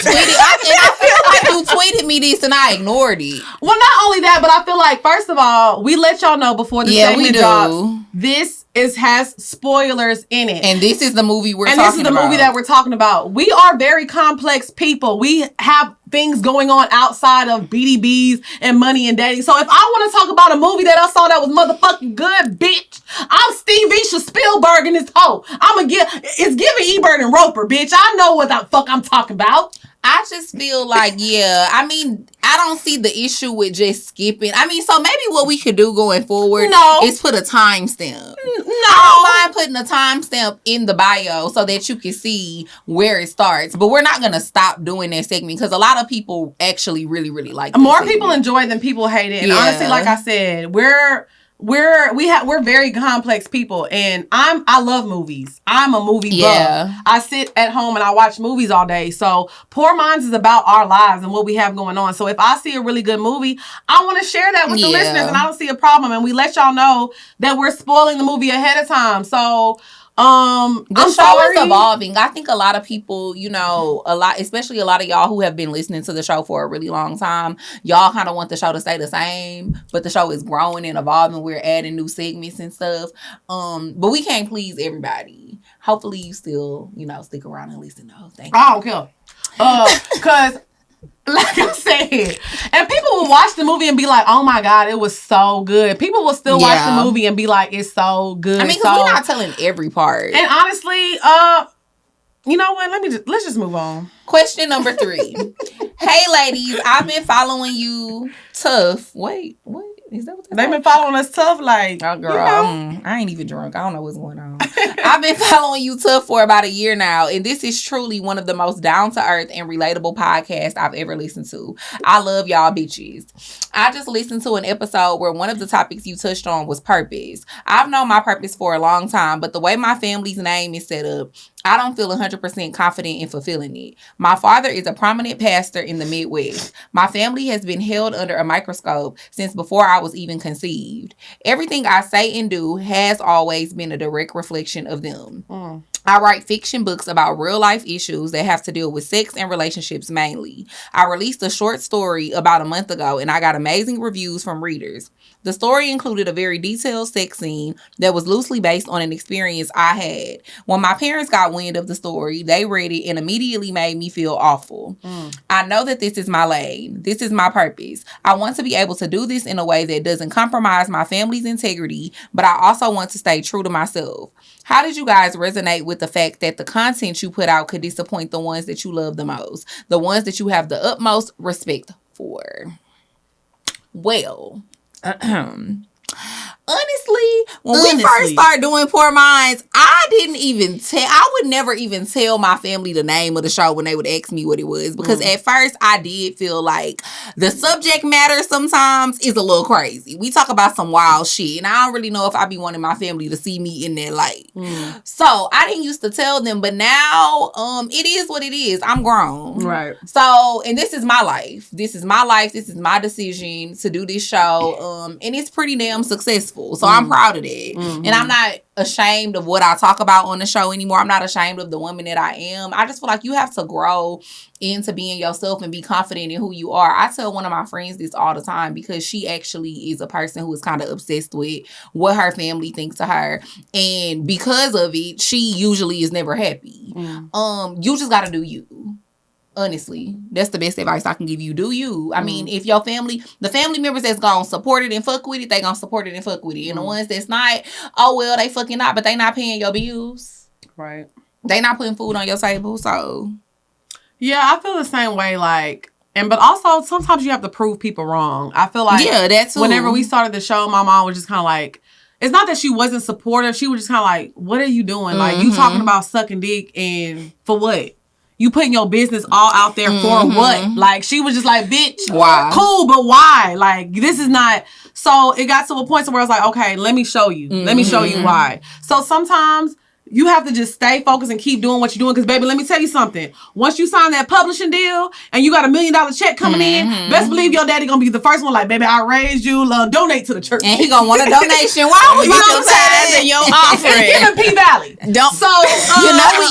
tweeted me this and I ignored it. Well, not only that, but I feel like, first of all, we let y'all know before the segment drops. This has spoilers in it. And this is the movie we're talking about. And this is the movie that we're talking about. We are very complex people. We have things going on outside of BDBs and money and dating. So if I want to talk about a movie that I saw that was motherfucking good, bitch, I'm Steve Isha Spielberg in this hoe. It's giving Ebert and Roper, bitch. I know what the fuck I'm talking about. I just feel like, I don't see the issue with just skipping. So maybe what we could do going forward is put a timestamp. I don't mind putting a timestamp in the bio so that you can see where it starts. But we're not going to stop doing that segment because a lot of people actually really, really like it. More people enjoy it than people hate it. And honestly, like I said, we're very complex people, and I love movies. I'm a movie buff. I sit at home and I watch movies all day. So Poor Minds is about our lives and what we have going on. So if I see a really good movie, I want to share that with the listeners, and I don't see a problem. And we let y'all know that we're spoiling the movie ahead of time. So the show is evolving. I think a lot of people, especially a lot of y'all who have been listening to the show for a really long time, y'all kind of want the show to stay the same, but the show is growing and evolving. We're adding new segments and stuff. But we can't please everybody. Hopefully you still, stick around and listen though. Thank you. I don't care. Cause like I said, and people will watch the movie and be like, oh my God, it was so good. People will still watch the movie and be like, it's so good. Because we're not telling every part. And honestly, you know what? Let's just move on. Question number 3. Hey ladies, I've been following you tough. Wait, what? Is that what they've been following us tough? Like, oh girl, I ain't even drunk. I don't know what's going on. I've been following you tough for about a year now, and this is truly one of the most down-to-earth and relatable podcasts I've ever listened to. I love y'all bitches. I just listened to an episode where one of the topics you touched on was purpose. I've known my purpose for a long time, but the way my family's name is set up, I don't feel 100% confident in fulfilling it. My father is a prominent pastor in the Midwest. My family has been held under a microscope since before I I was even conceived. Everything I say and do has always been a direct reflection of them. I write fiction books about real life issues that have to deal with sex and relationships mainly. I released a short story about a month ago and I got amazing reviews from readers. The story included a very detailed sex scene that was loosely based on an experience I had. When my parents got wind of the story, they read it and immediately made me feel awful. I know that this is my lane. This is my purpose. I want to be able to do this in a way that doesn't compromise my family's integrity, but I also want to stay true to myself. How did you guys resonate with the fact that the content you put out could disappoint the ones that you love the most? The ones that you have the utmost respect for? Well, honestly, when we first started doing Poor Minds, I would never even tell my family the name of the show when they would ask me what it was. Because at first I did feel like the subject matter sometimes is a little crazy. We talk about some wild shit. And I don't really know if I be wanting my family to see me in that light. So I didn't used to tell them. But now it is what it is. I'm grown. Right. So, and this is my life. This is my life. This is my decision to do this show. And it's pretty damn successful. So I'm proud of that. And I'm not ashamed of what I talk about on the show anymore. I'm not ashamed of the woman that I am. I just feel like you have to grow into being yourself and be confident in who you are. I tell one of my friends this all the time because she actually is a person who is kind of obsessed with what her family thinks of her. And because of it, she usually is never happy. You just got to do you. Honestly, that's the best advice I can give you. Do you? I mean, if your family, the family members that's gonna support it and fuck with it, they gonna support it and fuck with it. And the ones that's not, oh, well, they fucking not, but they not paying your bills. Right. They not putting food on your table, so. Yeah, I feel the same way, like, but also sometimes you have to prove people wrong. I feel like that too. Whenever we started the show, my mom was just kind of like, it's not that she wasn't supportive. She was just kind of like, what are you doing? Like, you talking about sucking dick and for what? You putting your business all out there for what? Like, she was just like, bitch, why? Cool, but why? Like, this is not... So, it got to a point where I was like, okay, let me show you. Let me show you why. So, sometimes... you have to just stay focused and keep doing what you're doing. Because, baby, let me tell you something. Once you sign that publishing deal and you got $1 million check coming in, best believe your daddy going to be the first one like, baby, I raised you. Donate to the church. And he going to want a donation. Why would you know that in your offering? Give him P-Valley. So,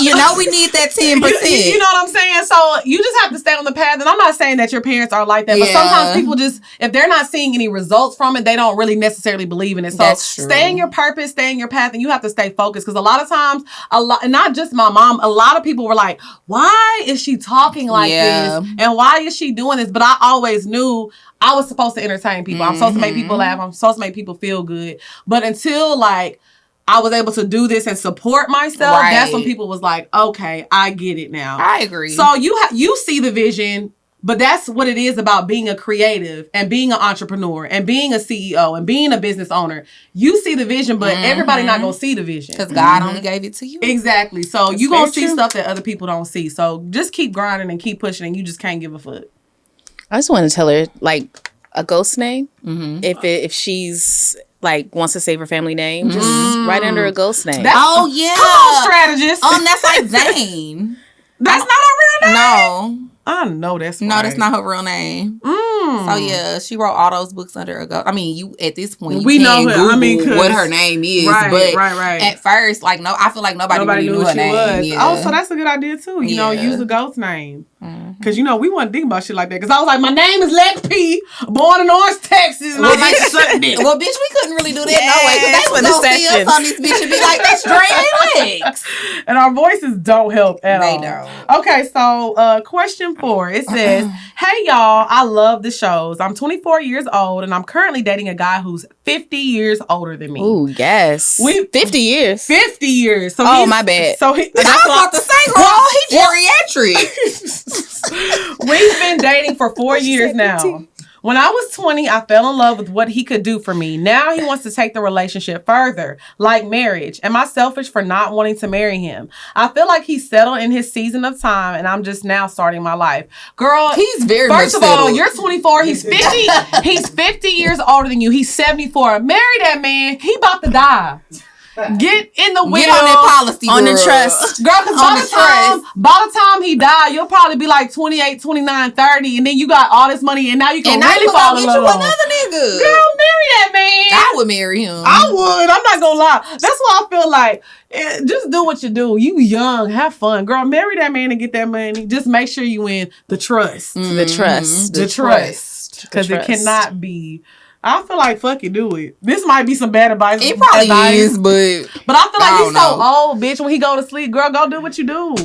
you know we need that 10%. You know what I'm saying? So, you just have to stay on the path. And I'm not saying that your parents are like that. But sometimes people just, if they're not seeing any results from it, they don't really necessarily believe in it. So, stay in your purpose, stay in your path, and you have to stay focused. Because a lot of times, and not just my mom, a lot of people were like, why is she talking like this? And why is she doing this? But I always knew I was supposed to entertain people. I'm supposed to make people laugh. I'm supposed to make people feel good. But until like I was able to do this and support myself, that's when people was like, okay, I get it now. I agree. So you see the vision. But that's what it is about being a creative and being an entrepreneur and being a CEO and being a business owner. You see the vision, but everybody not going to see the vision. Because God only gave it to you. Exactly. So you're going to see stuff that other people don't see. So just keep grinding and keep pushing and you just can't give a fuck. I just want to tell her, like, a ghost name. If she's... like, wants to save her family name, just write under a ghost name. Come on, strategist. That's like Zane. That's not her real name? No. I know that's right. No, that's not her real name. So yeah, she wrote all those books under a ghost. I mean, you at this point you know her. Google what her name is, but at first, like I feel like nobody really knew her name. Yeah. Oh, so that's a good idea too. You know, use a ghost name. Because, we wasn't thinking about shit like that. Because I was like, my name is Lex P, born in Orange, Texas, and I like to suck dick. Well, bitch, we couldn't really do that no way. Because they was going to see us on this bitch and be like, that's Dre Lex. And our voices don't help at all. They don't. Okay, so question 4. It says, hey, y'all, I love the shows. I'm 24 years old, and I'm currently dating a guy who's 50 years older than me. Ooh, yes. 50 years. 50 years. So my bad. So I was about to say, girl, he geriatric. We've been dating for 4 years now. When I was 20, I fell in love with what he could do for me. Now he wants to take the relationship further, like marriage. Am I selfish for not wanting to marry him? I feel like he's settled in his season of time, and I'm just now starting my life. Girl, he's very first of all, you're 24. He's 50. He's 50 years older than you. He's 74. Marry that man. He about to die. Get in the wheel. Get on that policy, girl. On the trust. Girl, because by the time he died, you'll probably be like 28, 29, 30, and then you got all this money, and now you can really fall in love. And now you another nigga. Girl, marry that man. I would marry him. I would. I'm not gonna lie. That's why I feel like just do what you do. You young, have fun, girl. Marry that man and get that money. Just make sure you in the trust. The trust. The trust. Because it cannot be. I feel like fuck it, do it. This might be some bad advice. It probably is, but I feel like he's so old, bitch. When he go to sleep, girl, go do what you do.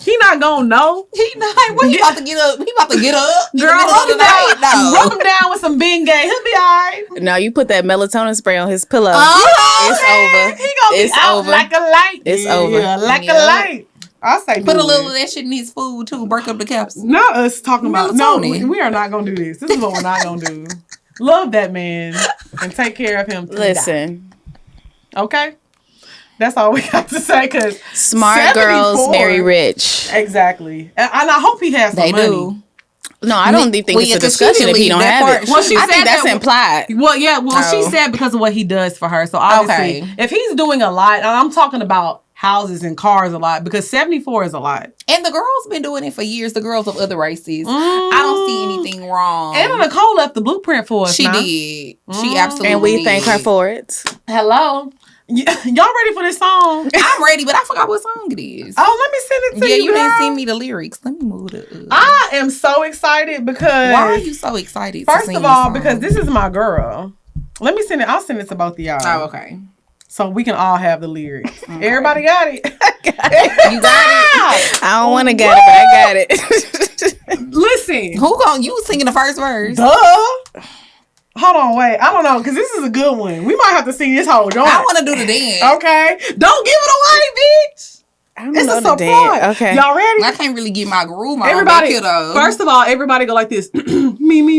He not gonna know. He not. When he about to get up? He about to get up. Girl, rub him down with some Bengay. He'll be alright. No, you put that melatonin spray on his pillow. It's over. He gonna be out like a light. It's over. Like a light. I say put a little of that shit in his food too. Break up the capsules. Not us talking about melatonin. No, we are not gonna do this. This is what we're not gonna do. Love that man and take care of him. Listen. Okay? That's all we got to say, because smart girls marry rich. Exactly. And I hope he has some money. Do. No, I don't think it's a discussion if he don't have it. Well, she I said think that's implied. Well, yeah. Well, she said because of what he does for her. So obviously, if he's doing a lot, and I'm talking about houses and cars a lot, because 74 is a lot. And the girls been doing it for years. The girls of other races. I don't see anything wrong. And Nicole left the blueprint for us. She did. She absolutely and we did. thank her for it. Hello. Y'all ready for this song? I'm ready, but I forgot what song it is. Oh, let me send it to you. Yeah, you didn't send me the lyrics. Let me move it up. I am so excited because... Why are you so excited? First of all, because this is my girl. Let me send it. I'll send it to both of y'all. Oh, okay. So we can all have the lyrics. Okay. Everybody got it. You got it. I don't want to get it, but I got it. Listen. You was singing the first verse. Duh. Hold on, wait. I don't know, because this is a good one. We might have to sing this whole joint. I want to do the dance. Okay. Don't give it away, bitch. I don't know the dance. Okay. Y'all ready? I can't really get my groove on. Everybody, first of all, everybody go like this. me.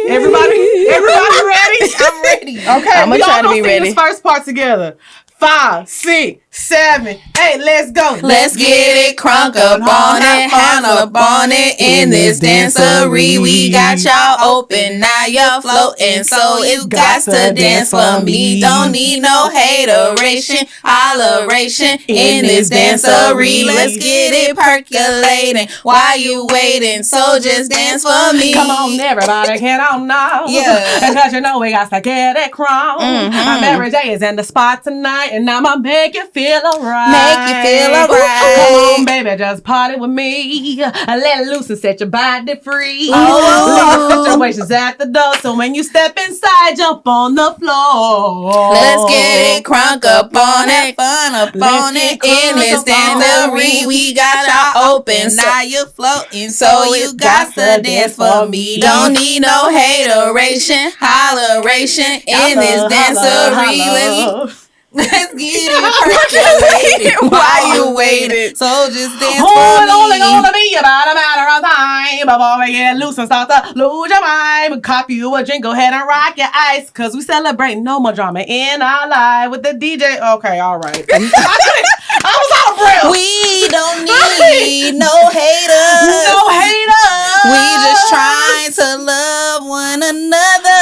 Everybody ready? I'm ready. Okay. I'm going to try to be ready. This first part together. 5, 6, 7, 8, let's go. Let's get it crunk up on it, hand up on it in this dancery. We got y'all open, now you're floating, so you got to dance for me. Don't need no hateration, holleration in this dancery. Let's get it percolating. Why you waiting? So just dance for me. Come on, everybody, get on now. Yeah. Because you know we got to get it crunk. Mary J is in the spot tonight. And I'ma make you feel alright. Make you feel alright. Come on, baby, just party with me. Let it loose and set your body free. Oh. Situations at the door, so when you step inside, jump on the floor. Let's get it crunk up on it, fun up on it in this dancery. We got y'all open, now you're floating, so you got to dance for me. Don't need no hateration, holleration in this dancery. Let's get it percolated. Why you waiting? So just dance for me. It's only gonna be about a matter of time before we get loose and start to lose your mind. Cop you a drink, go ahead and rock your ice, cause we celebrate no more drama in our life with the DJ. Okay, all right. I was out of breath. We don't need no haters. No haters. We just trying to love one another.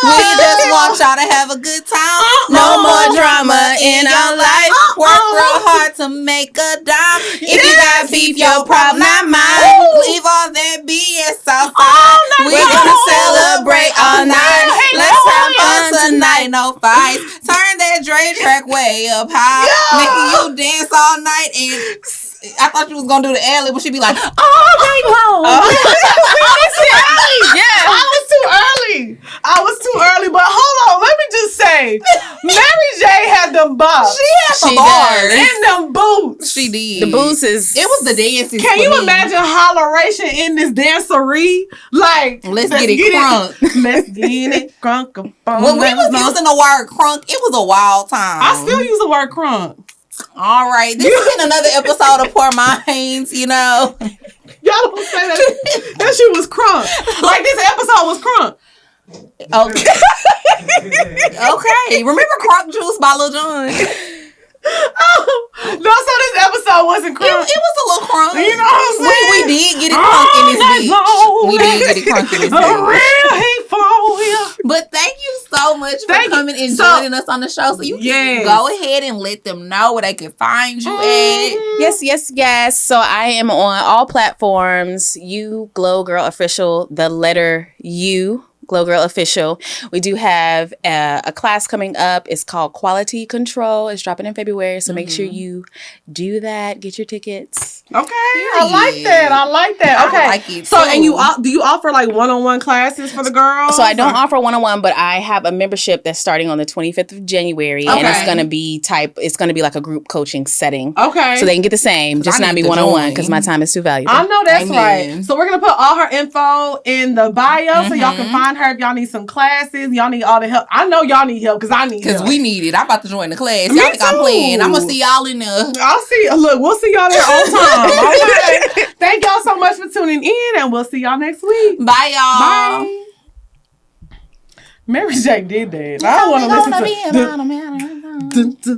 We just want y'all to have a good time. No more drama in our life. Work real hard to make a dime. If you got beef, your problem, not mine. Leave all that BS outside. We're gonna celebrate all night. Let's have fun tonight, no fights. Turn that Dre track way up high. Making you dance all night and... I thought you was gonna do the alley, but she'd be like, all night long. Yeah, I was too early. But hold on, let me just say, Mary J had them bops. She had some bars and them boots. She did. The boots is. It was the dances. Can you imagine holleration in this dancery? Like, let's get it crunk. Let's get it crunk. When we was using the word crunk, it was a wild time. I still use the word crunk. All right, this has been another episode of Poor Minds, you know. Y'all don't say that. That shit was crunk. Like, this episode was crunk. Okay. Okay. Remember Crunk Juice by Lil Jon? No, so this episode wasn't crunk. It was a little crunk. You know what I'm saying? We did get it crunk in this bitch. We did get it crunk in this bitch. A real hate for you. But thank you so so much for coming and joining us on the show. So you can go ahead and let them know where they can find you at. Yes. So I am on all platforms. You Glow Girl Official, the letter U. Glow Girl Official. We do have a class coming up. It's called Quality Control. It's dropping in February, so make sure you do that. Get your tickets. Okay, I like that. Okay, I like it so too. and do you offer like one-on-one classes for the girls? So I don't offer one-on-one, but I have a membership that's starting on the 25th of January, and it's gonna be like a group coaching setting. Okay, so they can get the same, just not be one-on-one because my time is too valuable. I know that's right. So we're gonna put all her info in the bio so y'all can find her if y'all need some classes. Y'all need all the help. I know y'all need help because I need help. Because we need it. I'm about to join the class. Y'all think I'm playing. I'm gonna see y'all in there. We'll see y'all there on time. Okay. Thank y'all so much for tuning in, and we'll see y'all next week. Bye, y'all. Bye. Mary J did that. I don't want to listen to